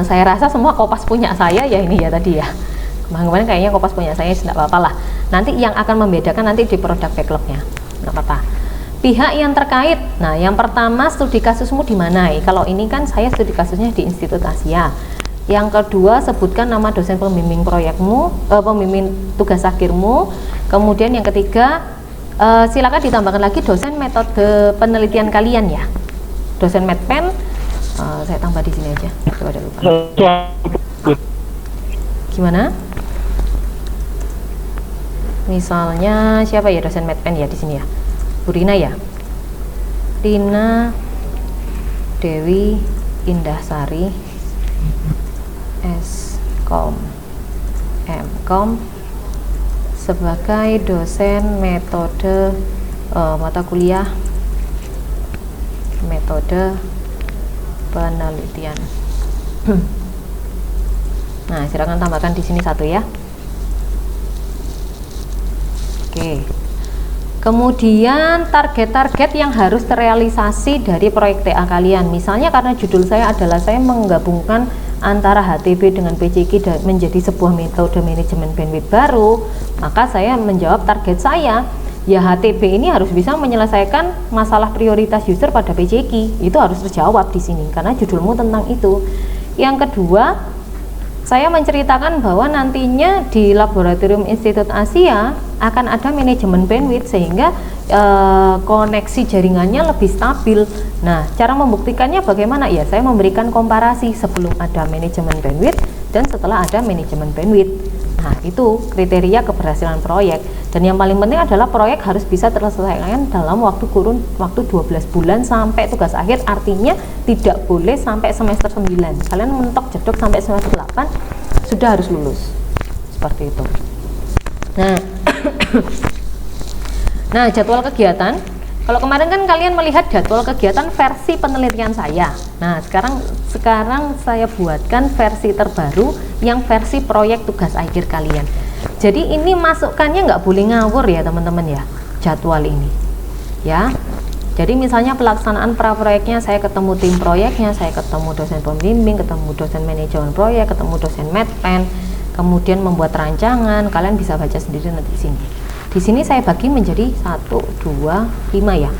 saya rasa semua Kopas punya saya ya ini ya tadi ya. Kemarin kayaknya Kopas punya saya, tidak apa-apa lah. Nanti yang akan membedakan nanti di produk backlognya, nggak apa-apa. Pihak yang terkait. Nah, yang pertama studi kasusmu di mana? Kalau ini kan saya studi kasusnya di Institut Asia. Yang kedua sebutkan nama dosen pembimbing proyekmu, pembimbing tugas akhirmu. Kemudian yang ketiga silakan ditambahkan lagi dosen metode penelitian kalian ya, dosen medpen. Saya tambah di sini aja, kalau ada lupa. Gimana? Misalnya siapa ya dosen medpen ya di sini ya? Bu Rina ya? Rina Dewi Indahsari S.Com M.Com sebagai dosen metode mata kuliah metode penelitian. Nah, silakan tambahkan di sini satu ya. Oke. Kemudian target-target yang harus terrealisasi dari proyek TA kalian. Misalnya karena judul saya adalah saya menggabungkan antara HTB dengan PJG menjadi sebuah metode manajemen bandwidth baru, maka saya menjawab target saya ya HTB ini harus bisa menyelesaikan masalah prioritas user pada PJG. Itu harus terjawab di sini karena judulmu tentang itu. Yang kedua, saya menceritakan bahwa nantinya di Laboratorium Institut Asia akan ada manajemen bandwidth sehingga koneksi jaringannya lebih stabil. Nah, cara membuktikannya bagaimana? Ya, saya memberikan komparasi sebelum ada manajemen bandwidth dan setelah ada manajemen bandwidth. Nah, itu kriteria keberhasilan proyek. Dan yang paling penting adalah proyek harus bisa terselesaikan dalam kurun waktu 12 bulan sampai tugas akhir, artinya tidak boleh sampai semester 9. Kalian mentok jedok sampai semester 8 sudah harus lulus. Seperti itu. Nah, jadwal kegiatan. Kalau kemarin kan kalian melihat jadwal kegiatan versi penelitian saya. Nah, sekarang saya buatkan versi terbaru yang versi proyek tugas akhir kalian. Jadi ini masukannya nggak boleh ngawur ya teman-teman ya, jadwal ini. Ya. Jadi misalnya pelaksanaan pra-proyeknya saya ketemu tim proyeknya, saya ketemu dosen pembimbing, ketemu dosen manajemen proyek, ketemu dosen medpen, kemudian membuat rancangan, kalian bisa baca sendiri nanti di sini. Di sini saya bagi menjadi 1, 2, 5 ya.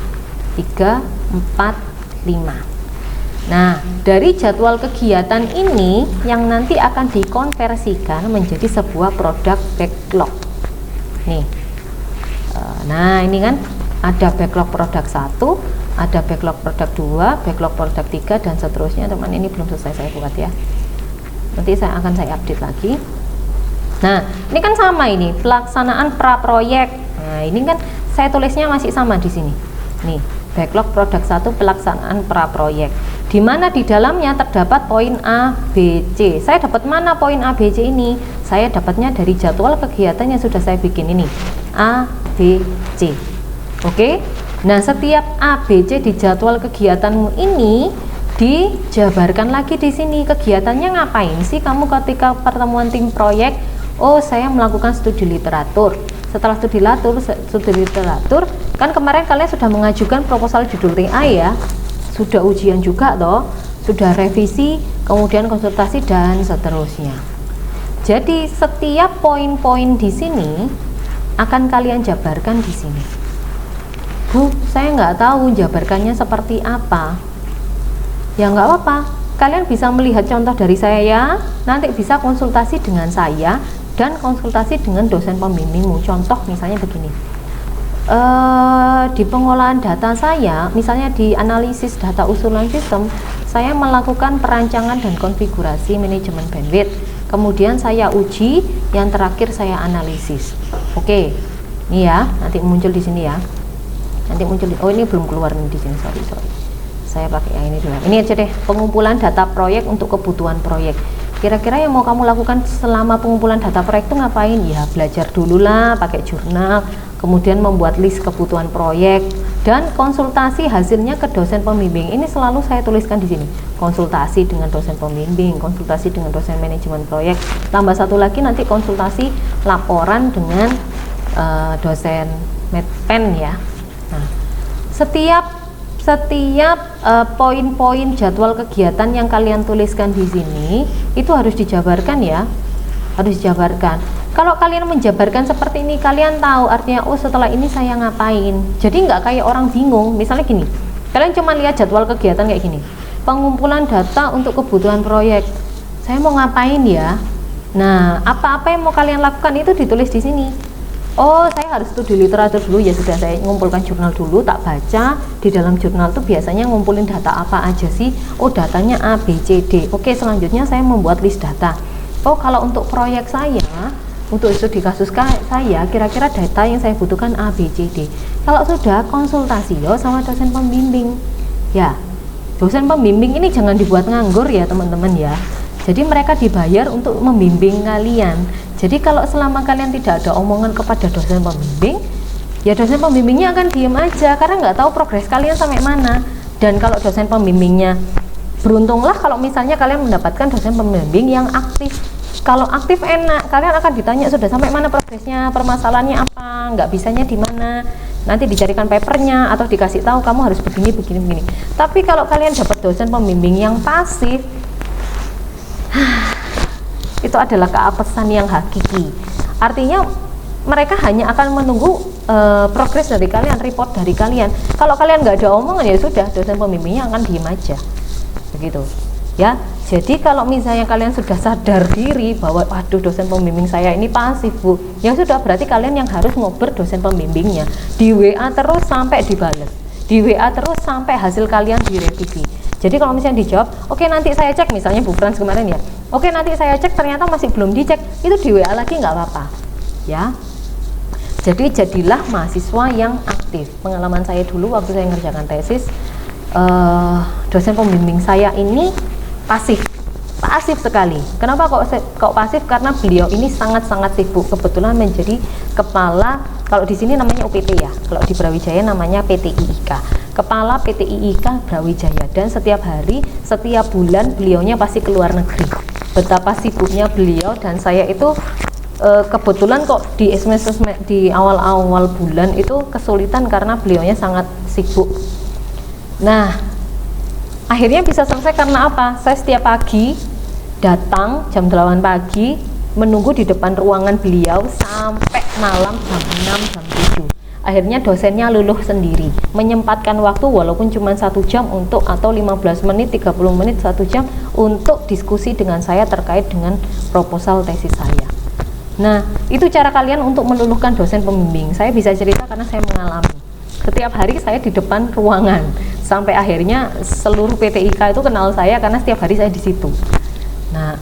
3, 4, 5. Nah, dari jadwal kegiatan ini yang nanti akan dikonversikan menjadi sebuah produk backlog. Nih. Nah, ini kan ada backlog produk 1, ada backlog produk 2, backlog produk 3 dan seterusnya. Teman, ini belum selesai saya buat ya. Nanti saya update lagi. Nah, ini kan sama ini pelaksanaan pra proyek. Nah, ini kan saya tulisnya masih sama di sini. Nih, backlog produk 1 pelaksanaan praproyek, di mana di dalamnya terdapat poin A, B, C. Saya dapat mana poin A, B, C ini? Saya dapatnya dari jadwal kegiatan yang sudah saya bikin ini, A, B, C. Oke. Nah, setiap A, B, C di jadwal kegiatanmu ini dijabarkan lagi di sini. Kegiatannya ngapain sih kamu ketika pertemuan tim proyek? Oh, saya melakukan studi literatur. Setelah studi literatur, kan kemarin kalian sudah mengajukan proposal judul TA ya, sudah ujian juga toh, sudah revisi, kemudian konsultasi dan seterusnya. Jadi setiap poin-poin di sini akan kalian jabarkan di sini. Bu, saya nggak tahu jabarkannya seperti apa. Ya nggak apa-apa, kalian bisa melihat contoh dari saya ya, nanti bisa konsultasi dengan saya dan konsultasi dengan dosen pembimbingmu. Contoh misalnya begini, di pengolahan data saya, misalnya di analisis data usulan sistem, saya melakukan perancangan dan konfigurasi manajemen bandwidth, kemudian saya uji, yang terakhir saya analisis. Oke, ini ya, nanti muncul di sini ya, nanti muncul. Oh, ini belum keluar nih di sini, sorry. Saya pakai yang ini dulu. Ini aja deh, pengumpulan data proyek untuk kebutuhan proyek. Kira-kira yang mau kamu lakukan selama pengumpulan data proyek itu ngapain? Ya belajar dulu lah, pakai jurnal, kemudian membuat list kebutuhan proyek, dan konsultasi hasilnya ke dosen pembimbing. Ini selalu saya tuliskan di sini. Konsultasi dengan dosen pembimbing, konsultasi dengan dosen manajemen proyek. Tambah satu lagi nanti konsultasi laporan dengan dosen medpen ya. Nah, setiap poin-poin jadwal kegiatan yang kalian tuliskan di sini itu harus dijabarkan ya, harus dijabarkan. Kalau kalian menjabarkan seperti ini, kalian tahu artinya, oh setelah ini saya ngapain. Jadi nggak kayak orang bingung. Misalnya gini, kalian cuma lihat jadwal kegiatan kayak gini, pengumpulan data untuk kebutuhan proyek, saya mau ngapain ya. Nah, apa-apa yang mau kalian lakukan itu ditulis di sini. Oh, saya harus studi literatur dulu, ya sudah, saya ngumpulkan jurnal dulu, tak baca. Di dalam jurnal tuh biasanya ngumpulin data apa aja sih? Oh, datanya A, B, C, D. Oke, selanjutnya saya membuat list data. Oh, kalau untuk proyek saya, untuk studi kasus saya, kira-kira data yang saya butuhkan A, B, C, D. Kalau sudah, konsultasi yo sama dosen pembimbing. Ya, dosen pembimbing ini jangan dibuat nganggur ya teman-teman ya. Jadi mereka dibayar untuk membimbing kalian. Jadi kalau selama kalian tidak ada omongan kepada dosen pembimbing, ya dosen pembimbingnya akan diem aja karena nggak tahu progres kalian sampai mana. Dan kalau dosen pembimbingnya, beruntunglah kalau misalnya kalian mendapatkan dosen pembimbing yang aktif. Kalau aktif enak, kalian akan ditanya sudah sampai mana progresnya, permasalahannya apa, nggak bisanya di mana. Nanti dicarikan papernya atau dikasih tahu kamu harus begini. Tapi kalau kalian dapat dosen pembimbing yang pasif, itu adalah keapesan yang hakiki. Artinya mereka hanya akan menunggu progres dari kalian, report dari kalian. Kalau kalian nggak ada omongan, ya sudah, dosen pembimbingnya akan diem aja, begitu ya. Jadi kalau misalnya kalian sudah sadar diri bahwa waduh dosen pembimbing saya ini pasif bu, ya sudah, berarti kalian yang harus ngobrol dosen pembimbingnya di WA terus sampai dibales, di WA terus sampai hasil kalian direvisi. Jadi kalau misalnya dijawab, oke nanti saya cek, misalnya Bu Frans kemarin ya, oke nanti saya cek, ternyata masih belum dicek, itu di WA lagi nggak apa-apa ya. Jadi jadilah mahasiswa yang aktif. Pengalaman saya dulu waktu saya mengerjakan tesis, dosen pembimbing saya ini pasif sekali. Kenapa kok pasif? Karena beliau ini sangat-sangat sibuk, kebetulan menjadi kepala, kalau di sini namanya UPT ya, kalau di Brawijaya namanya PT IIK, kepala PT IIK Brawijaya. Dan setiap hari, setiap bulan beliaunya pasti keluar negeri. Betapa sibuknya beliau, dan saya itu kebetulan kok di awal-awal bulan itu kesulitan karena beliaunya sangat sibuk. Nah, akhirnya bisa selesai karena apa? Saya setiap pagi datang jam 8 pagi, menunggu di depan ruangan beliau sampai malam jam 6, jam 7. Akhirnya dosennya luluh sendiri, menyempatkan waktu walaupun cuma 1 jam untuk, atau 15 menit, 30 menit, 1 jam untuk diskusi dengan saya terkait dengan proposal tesis saya. Nah, itu cara kalian untuk meluluhkan dosen pembimbing. Saya bisa cerita karena saya mengalami. Setiap hari saya di depan ruangan, sampai akhirnya seluruh PT IK itu kenal saya karena setiap hari saya di situ. Nah,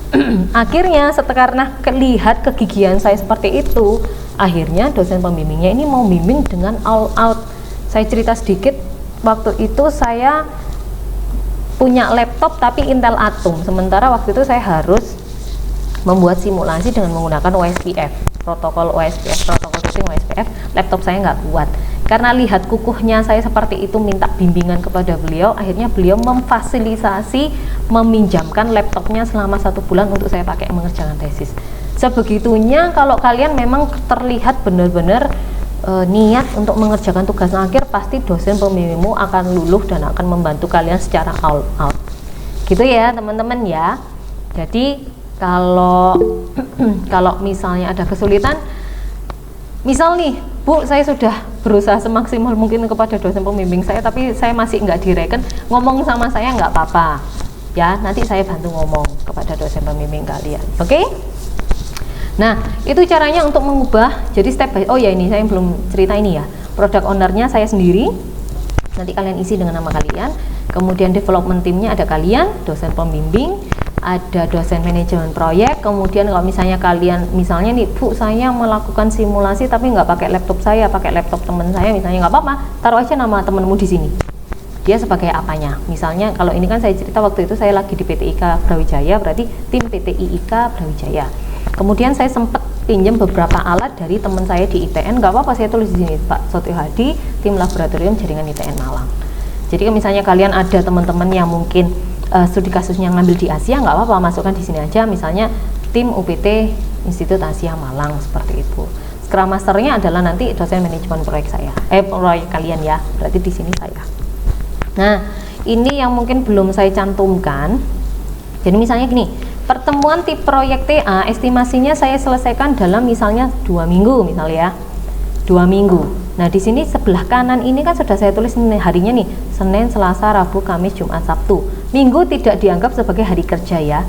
akhirnya karena lihat kegigihan saya seperti itu, akhirnya dosen pembimbingnya ini mau bimbing dengan all out. saya cerita sedikit, waktu itu saya punya laptop tapi Intel Atom, sementara waktu itu saya harus membuat simulasi dengan menggunakan OSPF, protokol switching OSPF. Laptop saya nggak kuat, karena lihat kukuhnya saya seperti itu, minta bimbingan kepada beliau, akhirnya beliau memfasilitasi meminjamkan laptopnya selama 1 bulan untuk saya pakai mengerjakan tesis. Sebegitunya kalau kalian memang terlihat benar-benar niat untuk mengerjakan tugas akhir, pasti dosen pembimbingmu akan luluh dan akan membantu kalian secara all out gitu ya teman-teman ya. Jadi kalau kalau misalnya ada kesulitan, misal nih Bu, saya sudah berusaha semaksimal mungkin kepada dosen pembimbing saya, tapi saya masih nggak direken, ngomong sama saya nggak apa-apa ya, nanti saya bantu ngomong kepada dosen pembimbing kalian, oke? Nah, itu caranya untuk mengubah. Jadi step by, oh ya ini saya belum cerita ini ya, product ownernya saya sendiri, nanti kalian isi dengan nama kalian. Kemudian development timnya ada kalian, dosen pembimbing, ada dosen manajemen proyek. Kemudian kalau misalnya kalian, misalnya nih Bu, saya melakukan simulasi tapi nggak pakai laptop saya, pakai laptop teman saya, misalnya nggak apa-apa, taruh aja nama temenmu di sini, dia sebagai apanya. Misalnya kalau ini kan saya cerita waktu itu saya lagi di PT IKA Brawijaya, berarti tim PT IKA Brawijaya. Kemudian saya sempat pinjam beberapa alat dari teman saya di ITN, nggak apa-apa saya tulis di sini, Pak Sotio Hadi, tim laboratorium jaringan ITN Malang. Jadi misalnya kalian ada teman-teman yang mungkin studi kasusnya ngambil di Asia, nggak apa-apa, masukkan di sini aja, misalnya tim UPT Institut Asia Malang, seperti itu. Scrum Masternya adalah nanti dosen manajemen proyek saya, proyek kalian ya, berarti di sini saya. Nah, ini yang mungkin belum saya cantumkan. Jadi misalnya gini, pertemuan tip proyek TA estimasinya saya selesaikan dalam misalnya 2 minggu misalnya ya, 2 minggu. Nah di sini sebelah kanan ini kan sudah saya tulis harinya nih, Senin, Selasa, Rabu, Kamis, Jumat, Sabtu. Minggu tidak dianggap sebagai hari kerja ya.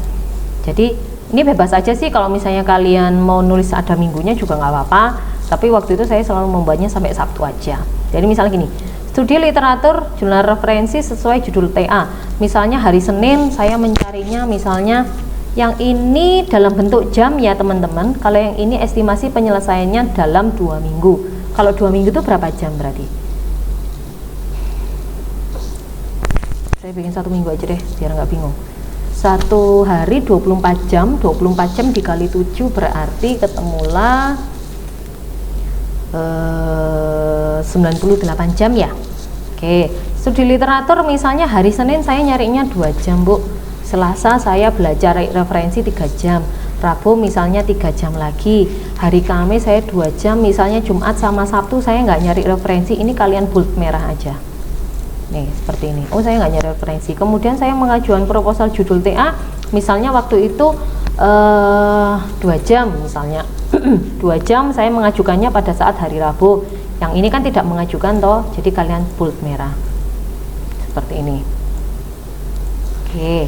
Jadi ini bebas aja sih, kalau misalnya kalian mau nulis ada minggunya juga nggak apa-apa. Tapi waktu itu saya selalu membuatnya sampai Sabtu aja. Jadi misalnya gini, studi literatur jurnal referensi sesuai judul TA. Misalnya hari Senin saya mencarinya misalnya yang ini dalam bentuk jam ya teman-teman. Kalau yang ini estimasi penyelesaiannya dalam 2 minggu. Kalau 2 minggu itu berapa jam berarti? Saya bikin 1 minggu aja deh biar nggak bingung. 1 hari 24 jam, 24 jam dikali 7 berarti ketemulah 98 jam ya. Oke, studi literatur misalnya hari Senin saya nyarinya 2 jam Bu, Selasa saya belajar referensi 3 jam, Rabu misalnya 3 jam lagi, hari Kamis saya 2 jam, misalnya Jumat sama Sabtu saya nggak nyari referensi. Ini kalian bold merah aja nih seperti ini, oh saya nggak nyari referensi. Kemudian saya mengajukan proposal judul TA misalnya waktu itu 2 jam misalnya 2 jam saya mengajukannya pada saat hari Rabu. Yang ini kan tidak mengajukan toh, jadi kalian bold merah seperti ini. Oke,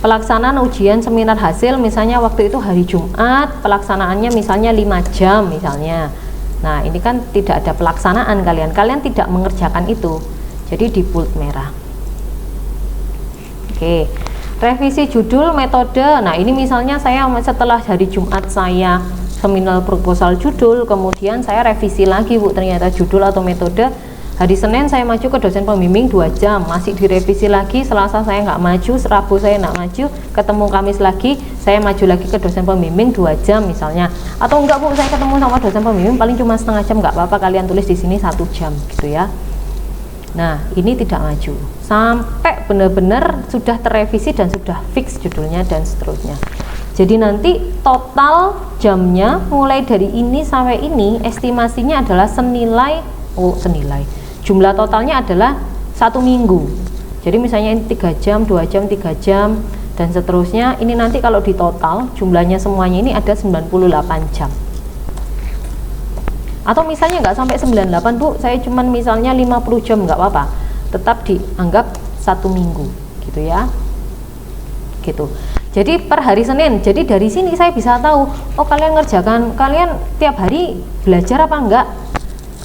pelaksanaan ujian seminar hasil misalnya waktu itu hari Jumat, pelaksanaannya misalnya 5 jam misalnya. Nah ini kan tidak ada pelaksanaan, kalian tidak mengerjakan itu, jadi di bold merah. Oke, revisi judul metode. Nah ini misalnya saya setelah hari Jumat saya seminar proposal judul, kemudian saya revisi lagi Bu, ternyata judul atau metode. Hari Senin saya maju ke dosen pembimbing 2 jam, masih direvisi lagi. Selasa saya nggak maju, Rabu saya nggak maju, ketemu Kamis lagi saya maju lagi ke dosen pembimbing 2 jam misalnya. Atau enggak Bu, saya ketemu sama dosen pembimbing paling cuma setengah jam, nggak apa-apa, kalian tulis di sini 1 jam gitu ya. Nah ini tidak maju sampai benar-benar sudah terrevisi dan sudah fix judulnya dan seterusnya. Jadi nanti total jamnya mulai dari ini sampai ini estimasinya adalah senilai jumlah totalnya adalah 1 minggu. Jadi misalnya ini 3 jam, 2 jam, 3 jam dan seterusnya. Ini nanti kalau di total jumlahnya semuanya ini ada 98 jam. Atau misalnya nggak sampai 98 Bu, saya cuman misalnya 50 jam nggak apa-apa, tetap dianggap 1 minggu gitu ya, gitu. Jadi per hari Senin, jadi dari sini saya bisa tahu, oh kalian tiap hari belajar apa enggak,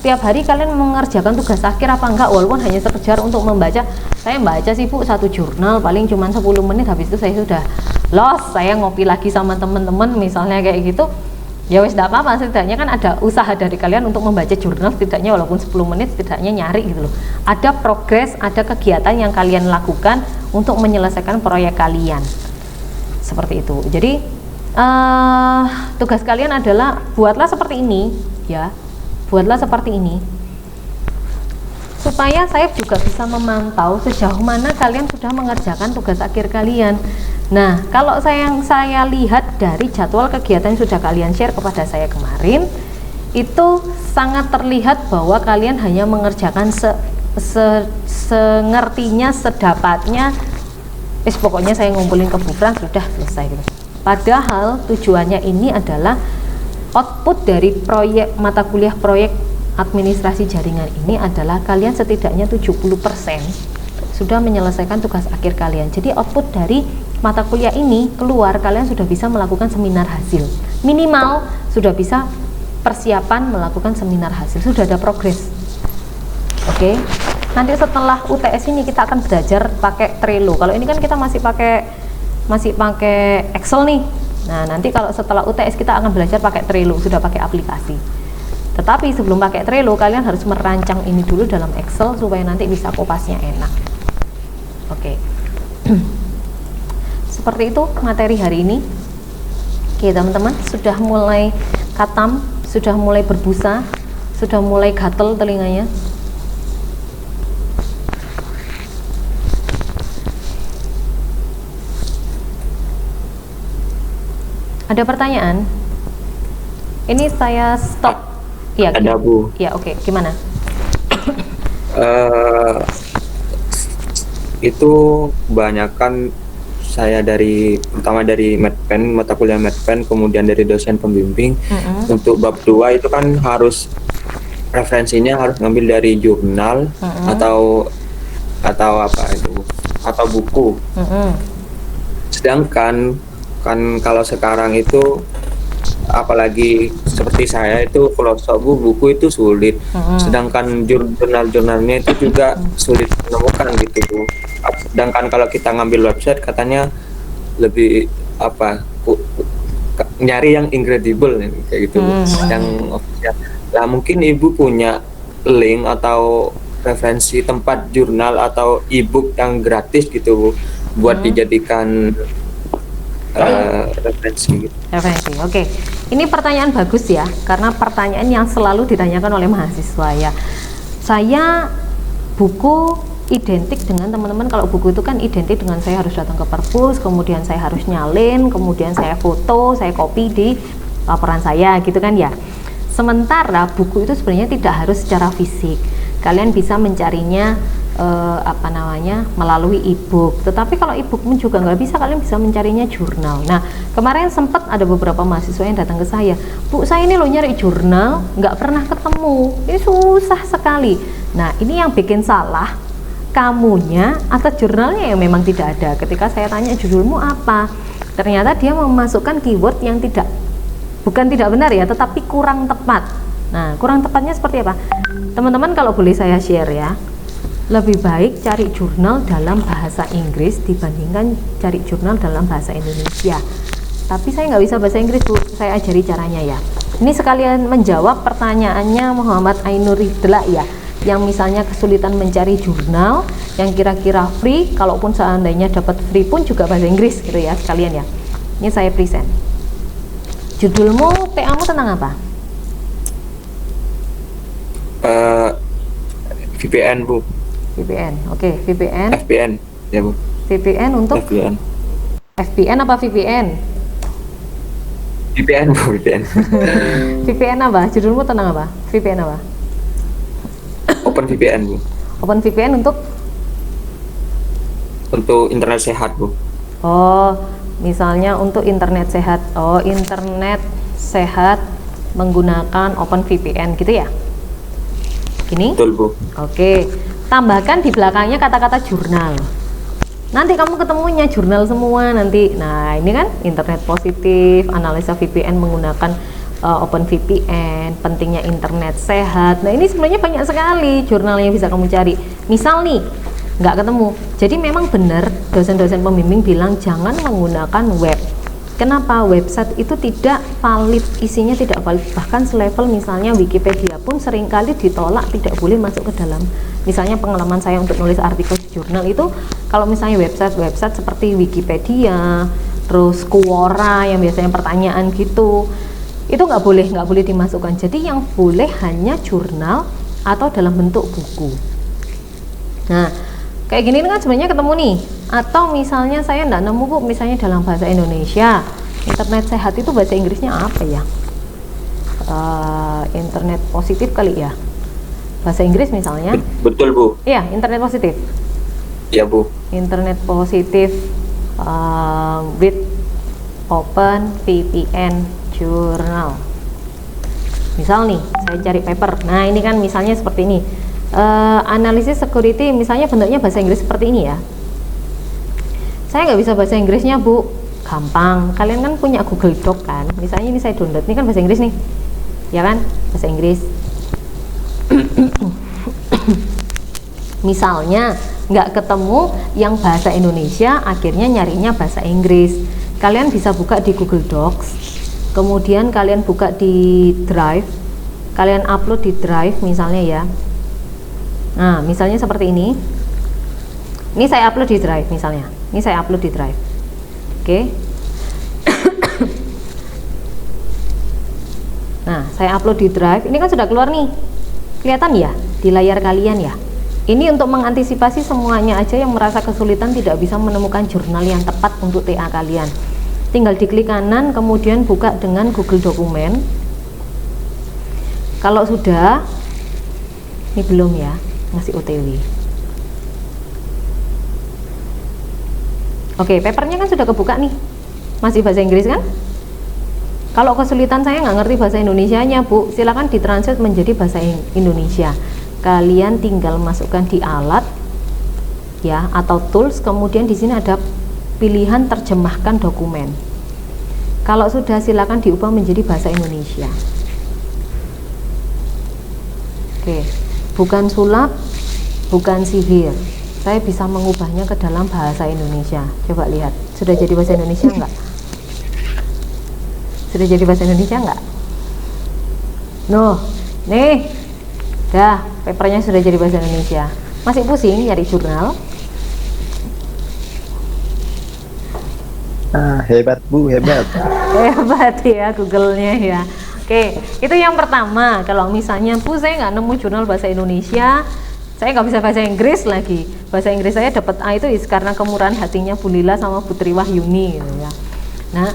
tiap hari kalian mengerjakan tugas akhir apa enggak, walaupun hanya sekedar untuk membaca. Saya membaca sih Bu 1 jurnal paling cuma 10 menit, habis itu saya sudah lost, saya ngopi lagi sama teman-teman misalnya kayak gitu. Ya wes tidak apa-apa, setidaknya kan ada usaha dari kalian untuk membaca jurnal, setidaknya walaupun 10 menit setidaknya nyari gitu loh. Ada progres, ada kegiatan yang kalian lakukan untuk menyelesaikan proyek kalian. Seperti itu. Jadi tugas kalian adalah buatlah seperti ini ya. Buatlah seperti ini. Supaya saya juga bisa memantau sejauh mana kalian sudah mengerjakan tugas akhir kalian. Nah, kalau yang saya lihat dari jadwal kegiatan yang sudah kalian share kepada saya kemarin, itu sangat terlihat bahwa kalian hanya mengerjakan sengertinya, sedapatnya. Pokoknya saya ngumpulin ke Bu Fran sudah selesai gitu. Padahal tujuannya ini adalah output dari proyek mata kuliah proyek administrasi jaringan ini adalah kalian setidaknya 70% sudah menyelesaikan tugas akhir kalian. Jadi output dari mata kuliah ini keluar, kalian sudah bisa melakukan seminar hasil. Minimal sudah bisa persiapan melakukan seminar hasil, sudah ada progres. Oke. Nanti setelah UTS ini kita akan belajar pakai Trello. Kalau ini kan kita masih pakai Excel nih. Nah, nanti kalau setelah UTS kita akan belajar pakai Trello, sudah pakai aplikasi. Tetapi sebelum pakai Trello, kalian harus merancang ini dulu dalam Excel supaya nanti bisa kopasnya enak. Oke. Seperti itu materi hari ini. Oke, teman-teman, sudah mulai katam, sudah mulai berbusa, sudah mulai gatel telinganya. Ada pertanyaan? Ini saya stop. Iya, Ada Bu. Ya, oke. Gimana? Itu kebanyakan saya pertama dari Medpen, mata kuliah Medpen, kemudian dari dosen pembimbing. Untuk bab 2 itu kan harus referensinya harus ngambil dari jurnal atau apa itu, atau buku. Sedangkan kan kalau sekarang itu apalagi seperti saya itu kalau buku itu sulit, sedangkan jurnal-jurnalnya itu juga sulit menemukan gitu Bu. Sedangkan kalau kita ngambil website katanya lebih nyari yang incredible kayak gitu, yang official. Nah, mungkin Ibu punya link atau referensi tempat jurnal atau e-book yang gratis gitu Bu, buat dijadikan referensi. Oke. Ini pertanyaan bagus ya, karena pertanyaan yang selalu ditanyakan oleh mahasiswa ya. Saya buku identik dengan teman-teman, kalau buku itu kan identik dengan saya harus datang ke perpus, kemudian saya harus nyalin, kemudian saya foto, saya copy di laporan saya gitu kan ya. Sementara buku itu sebenarnya tidak harus secara fisik. Kalian bisa mencarinya melalui e-book. Tetapi kalau e-book pun juga nggak bisa, kalian bisa mencarinya jurnal. Nah, kemarin sempat ada beberapa mahasiswa yang datang ke saya, Bu, saya ini loh nyari jurnal nggak pernah ketemu, ini susah sekali. Nah, ini yang bikin salah kamunya atau jurnalnya yang memang tidak ada. Ketika saya tanya judulmu apa, ternyata dia memasukkan keyword yang bukan tidak benar ya, tetapi kurang tepat. Nah, kurang tepatnya seperti apa? Teman-teman kalau boleh saya share ya, lebih baik cari jurnal dalam bahasa Inggris dibandingkan cari jurnal dalam bahasa Indonesia. Tapi saya nggak bisa bahasa Inggris Bu, saya ajari caranya ya. Ini sekalian menjawab pertanyaannya Muhammad Ainur Ridla ya, yang misalnya kesulitan mencari jurnal yang kira-kira free, kalaupun seandainya dapat free pun juga bahasa Inggris gitu ya sekalian ya. Ini saya present. Judulmu, TA-mu tentang apa? VPN Bu. VPN, oke. VPN. FPN ya Bu. VPN untuk FPN. FPN apa VPN? VPN Bu, VPN. VPN apa? Judulmu tentang apa? VPN apa? Open VPN Bu. Open VPN untuk internet sehat Bu. Oh, misalnya untuk internet sehat. Oh, internet sehat menggunakan Open VPN gitu ya? Gini? Betul Bu. Oke. Tambahkan di belakangnya kata-kata jurnal. Nanti kamu ketemunya jurnal semua nanti. Nah, ini kan internet positif, analisa VPN menggunakan Open VPN, pentingnya internet sehat. Nah, ini sebenarnya banyak sekali jurnal yang bisa kamu cari. Misal nih, nggak ketemu. Jadi memang benar dosen-dosen pembimbing bilang jangan menggunakan web. Kenapa? Website itu tidak valid, isinya tidak valid, bahkan selevel misalnya Wikipedia pun seringkali ditolak, tidak boleh masuk ke dalam. Misalnya pengalaman saya untuk nulis artikel di jurnal itu, kalau misalnya website seperti Wikipedia, terus Quora yang biasanya pertanyaan gitu, itu nggak boleh dimasukkan. Jadi yang boleh hanya jurnal atau dalam bentuk buku. Nah, kayak gini kan sebenarnya ketemu nih. Atau misalnya saya nggak nemu Bu, misalnya dalam bahasa Indonesia, internet sehat itu bahasa Inggrisnya apa ya? Internet positif kali ya, bahasa Inggris misalnya. Betul Bu. Iya, internet positif. Iya Bu. Internet positif with open VPN journal. Misal nih, saya cari paper. Nah ini kan misalnya seperti ini. Analisis security, misalnya bentuknya bahasa Inggris seperti ini ya. Saya nggak bisa bahasa Inggrisnya Bu, gampang. Kalian kan punya Google Doc kan, misalnya ini saya download, ini kan bahasa Inggris nih, ya kan, bahasa Inggris. Misalnya nggak ketemu yang bahasa Indonesia, akhirnya nyarinya bahasa Inggris. Kalian bisa buka di Google Docs, kemudian kalian buka di Drive, kalian upload di Drive misalnya ya. Nah misalnya seperti ini saya upload di Drive misalnya. Ini saya upload di Drive. Oke. Nah, saya upload di Drive. Ini kan sudah keluar nih. Kelihatan ya di layar kalian ya. Ini untuk mengantisipasi semuanya aja yang merasa kesulitan tidak bisa menemukan jurnal yang tepat untuk TA kalian. Tinggal diklik kanan, kemudian buka dengan Google Dokumen. Kalau sudah, ini belum ya, masih OTW. Oke, papernya kan sudah kebuka nih, masih bahasa Inggris kan? Kalau kesulitan saya nggak ngerti bahasa Indonesianya Bu, silakan ditranslate menjadi bahasa Indonesia. Kalian tinggal masukkan di alat ya atau tools, kemudian di sini ada pilihan terjemahkan dokumen. Kalau sudah, silakan diubah menjadi bahasa Indonesia. Oke, bukan sulap, bukan sihir. Saya bisa mengubahnya ke dalam bahasa Indonesia. Coba lihat, sudah jadi bahasa Indonesia enggak? Sudah jadi bahasa Indonesia enggak? Noh, nih, dah, papernya sudah jadi bahasa Indonesia. Masih pusing nyari jurnal? Hebat Bu, hebat. Hebat ya Google-nya ya. Oke, itu yang pertama. Kalau misalnya Bu, saya nggak nemu jurnal bahasa Indonesia, saya nggak bisa bahasa Inggris lagi. Bahasa Inggris saya dapat A itu karena kemurahan hatinya Bu Lila sama Putri Wahyuni gitu ya. Nah,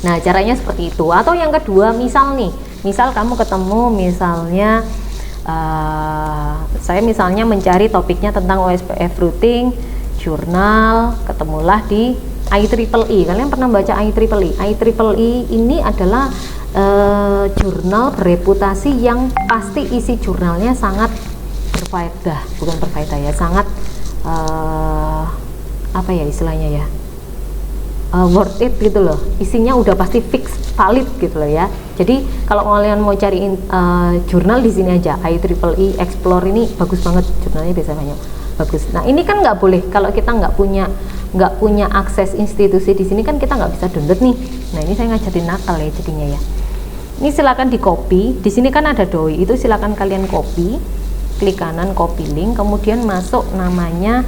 nah caranya seperti itu. Atau yang kedua, misal nih, misal kamu ketemu misalnya saya misalnya mencari topiknya tentang OSPF routing, jurnal, ketemulah di IEEE. Kalian pernah baca IEEE? IEEE ini adalah jurnal bereputasi yang pasti isi jurnalnya sangat berfaedah, bukan berfaedah ya, sangat apa ya istilahnya ya, worth it gitu loh, isinya udah pasti fix valid gitu loh ya. Jadi kalau kalian mau cariin jurnal di sini aja, IEEE Explore ini bagus banget jurnalnya, biasanya bagus. Nah ini kan nggak boleh kalau kita nggak punya akses institusi di sini, kan kita nggak bisa download nih. Nah ini saya ngajarin nakal ya jadinya ya. Ini silakan di copy, di sini kan ada doi, itu silakan kalian copy, klik kanan copy link, kemudian masuk namanya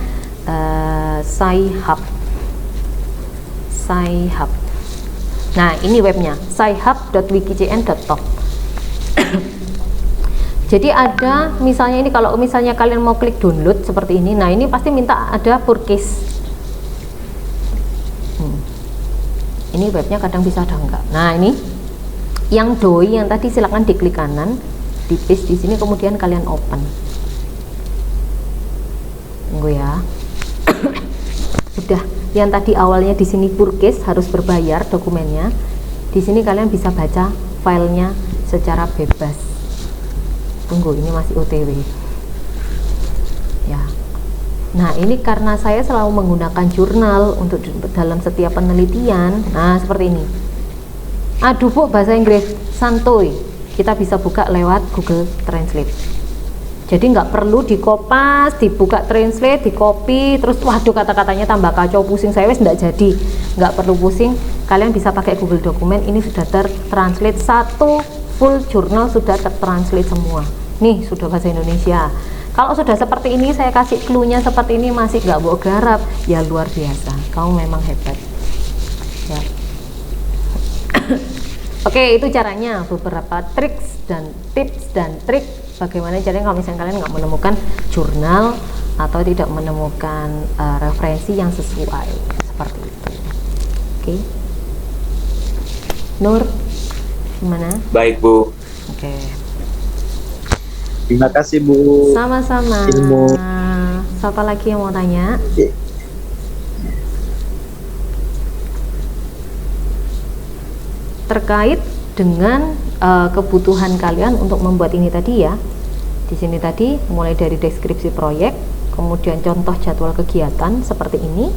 Sci-Hub. Nah ini webnya sci-hub.wikicn.top. Jadi ada misalnya ini, kalau misalnya kalian mau klik download seperti ini, nah ini pasti minta ada purchase. Ini webnya kadang bisa ada enggak. Nah ini yang doi yang tadi silakan diklik kanan, di paste di sini, kemudian kalian open. Tunggu ya. Udah, yang tadi awalnya di sini purchase harus berbayar dokumennya. Di sini kalian bisa baca filenya secara bebas. Tunggu, ini masih OTW. Ya. Nah, ini karena saya selalu menggunakan jurnal untuk dalam setiap penelitian. Nah, seperti ini. Aduh Bu, bahasa Inggris santuy. Kita bisa buka lewat Google Translate. Jadi nggak perlu dikopas, dibuka translate, dicopy, terus waduh kata-katanya tambah kacau, pusing saya wes nggak jadi. Nggak perlu pusing, kalian bisa pakai Google Dokumen, ini sudah tertranslate, satu full jurnal sudah tertranslate semua. Nih sudah bahasa Indonesia. Kalau sudah seperti ini, saya kasih clue-nya seperti ini masih nggak mau garap, ya luar biasa, kamu memang hebat. Ya. Oke, itu caranya, beberapa tips dan trik bagaimana caranya kalau misalnya kalian nggak menemukan jurnal atau tidak menemukan referensi yang sesuai seperti itu. Oke. Nur, gimana? Baik Bu. Oke. Terima kasih Bu. Sama-sama. Ilmu. Siapa lagi yang mau tanya? Terkait dengan kebutuhan kalian untuk membuat ini tadi ya. Di sini tadi mulai dari deskripsi proyek, kemudian contoh jadwal kegiatan seperti ini,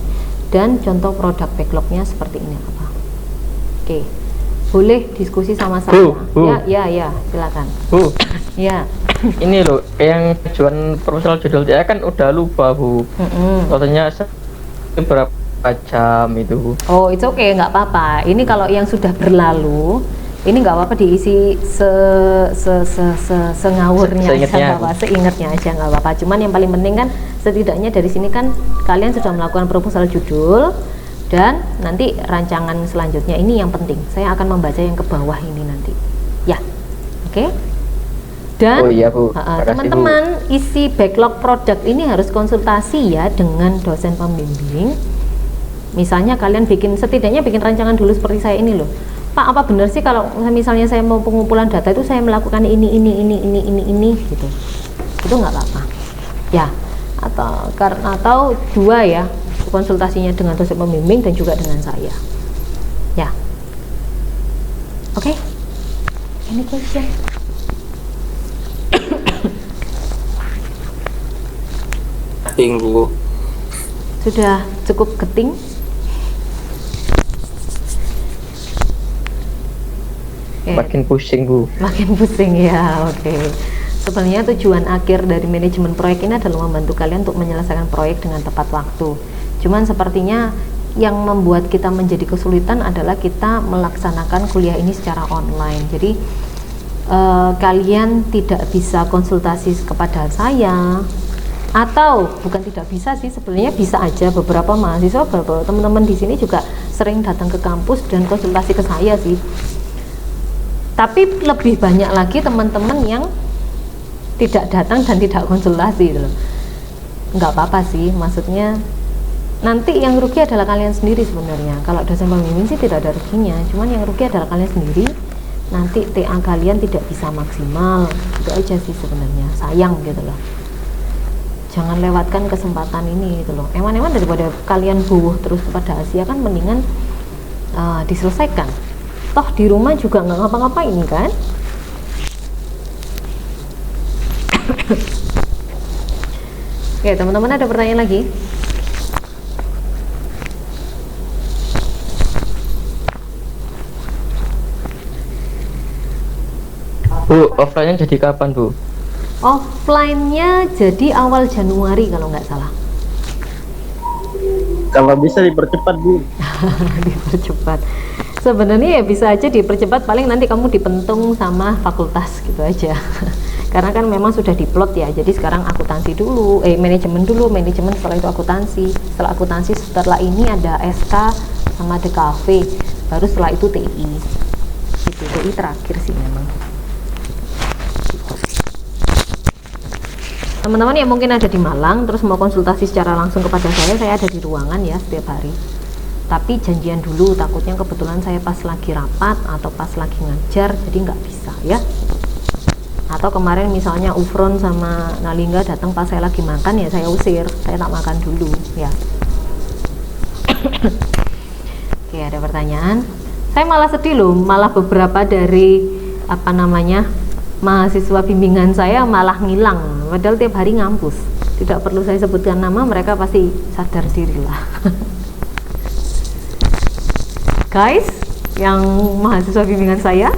dan contoh produk backlognya seperti ini apa. Oke, boleh diskusi sama saya. Ya, silakan. Bu, Ya. ini loh yang tujuan proposal judul saya kan udah lupa Bu. Katanya berapa jam itu. Oh, it's okay, nggak apa-apa. Ini kalau yang sudah berlalu, ini nggak apa-apa diisi sengawurnya aja, nggak apa, seingatnya aja nggak apa-apa. Cuman yang paling penting kan setidaknya dari sini kan kalian sudah melakukan proposal judul dan nanti rancangan selanjutnya ini yang penting. Saya akan membaca yang ke bawah ini nanti. Ya, oke. Dan Oh iya Bu. teman-teman isi backlog produk ini harus konsultasi ya dengan dosen pembimbing. Misalnya kalian setidaknya bikin rancangan dulu seperti saya ini loh. Pak, apa benar sih kalau misalnya saya mau pengumpulan data itu saya melakukan ini gitu. Itu nggak apa-apa. Ya, atau dua ya, konsultasinya dengan dosen pembimbing dan juga dengan saya. Ya. Oke. Any question? Bu. Sudah cukup keting? Makin pusing Bu. Makin pusing ya, oke. Sebenarnya tujuan akhir dari manajemen proyek ini adalah membantu kalian untuk menyelesaikan proyek dengan tepat waktu. Cuman sepertinya yang membuat kita menjadi kesulitan adalah kita melaksanakan kuliah ini secara online. Jadi kalian tidak bisa konsultasi kepada saya, atau bukan tidak bisa sih, sebenarnya bisa aja. Beberapa mahasiswa, beberapa teman-teman di sini juga sering datang ke kampus dan konsultasi ke saya sih. Tapi lebih banyak lagi teman-teman yang tidak datang dan tidak konsultasi gitu loh. Nggak apa-apa sih, maksudnya nanti yang rugi adalah kalian sendiri sebenarnya. Kalau dosen pembimbing sih tidak ada ruginya, cuman yang rugi adalah kalian sendiri. Nanti TA kalian tidak bisa maksimal, itu aja sih sebenarnya, sayang gitu loh. Jangan lewatkan kesempatan ini gitu loh. Eman-eman daripada kalian buuh terus kepada Asia kan mendingan diselesaikan. Toh di rumah juga nggak ngapa-ngapain kan. Oke, teman-teman ada pertanyaan lagi? Bu, offline-nya jadi kapan Bu? Offline-nya jadi awal Januari kalau nggak salah. Kalau bisa dipercepat Bu. Dipercepat. Sebenarnya ya bisa aja dipercepat, paling nanti kamu dipentung sama fakultas gitu aja. Karena kan memang sudah diplot ya. Jadi sekarang akuntansi dulu, manajemen dulu, manajemen setelah itu akuntansi. Setelah akuntansi setelah ini ada SK sama DKV. Baru setelah itu TI. Gitu, TI terakhir sih memang. Teman-teman yang mungkin ada di Malang terus mau konsultasi secara langsung kepada saya ada di ruangan ya setiap hari. Tapi janjian dulu, takutnya kebetulan saya pas lagi rapat atau pas lagi ngajar, jadi nggak bisa ya. Atau kemarin misalnya Ufron sama Nalingga datang pas saya lagi makan, ya saya usir, saya tak makan dulu ya. Oke, ada pertanyaan? Saya malah sedih loh, malah beberapa dari mahasiswa bimbingan saya malah ngilang, padahal tiap hari ngampus. Tidak perlu saya sebutkan nama, mereka pasti sadar diri lah. Guys, yang mahasiswa bimbingan saya.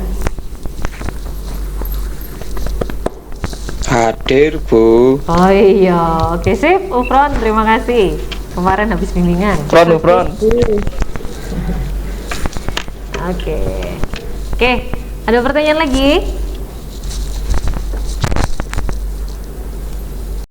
Hadir, Bu. Oh iya, oke sip, Ufron, terima kasih. Kemarin habis bimbingan. Front. Oke, ada pertanyaan lagi?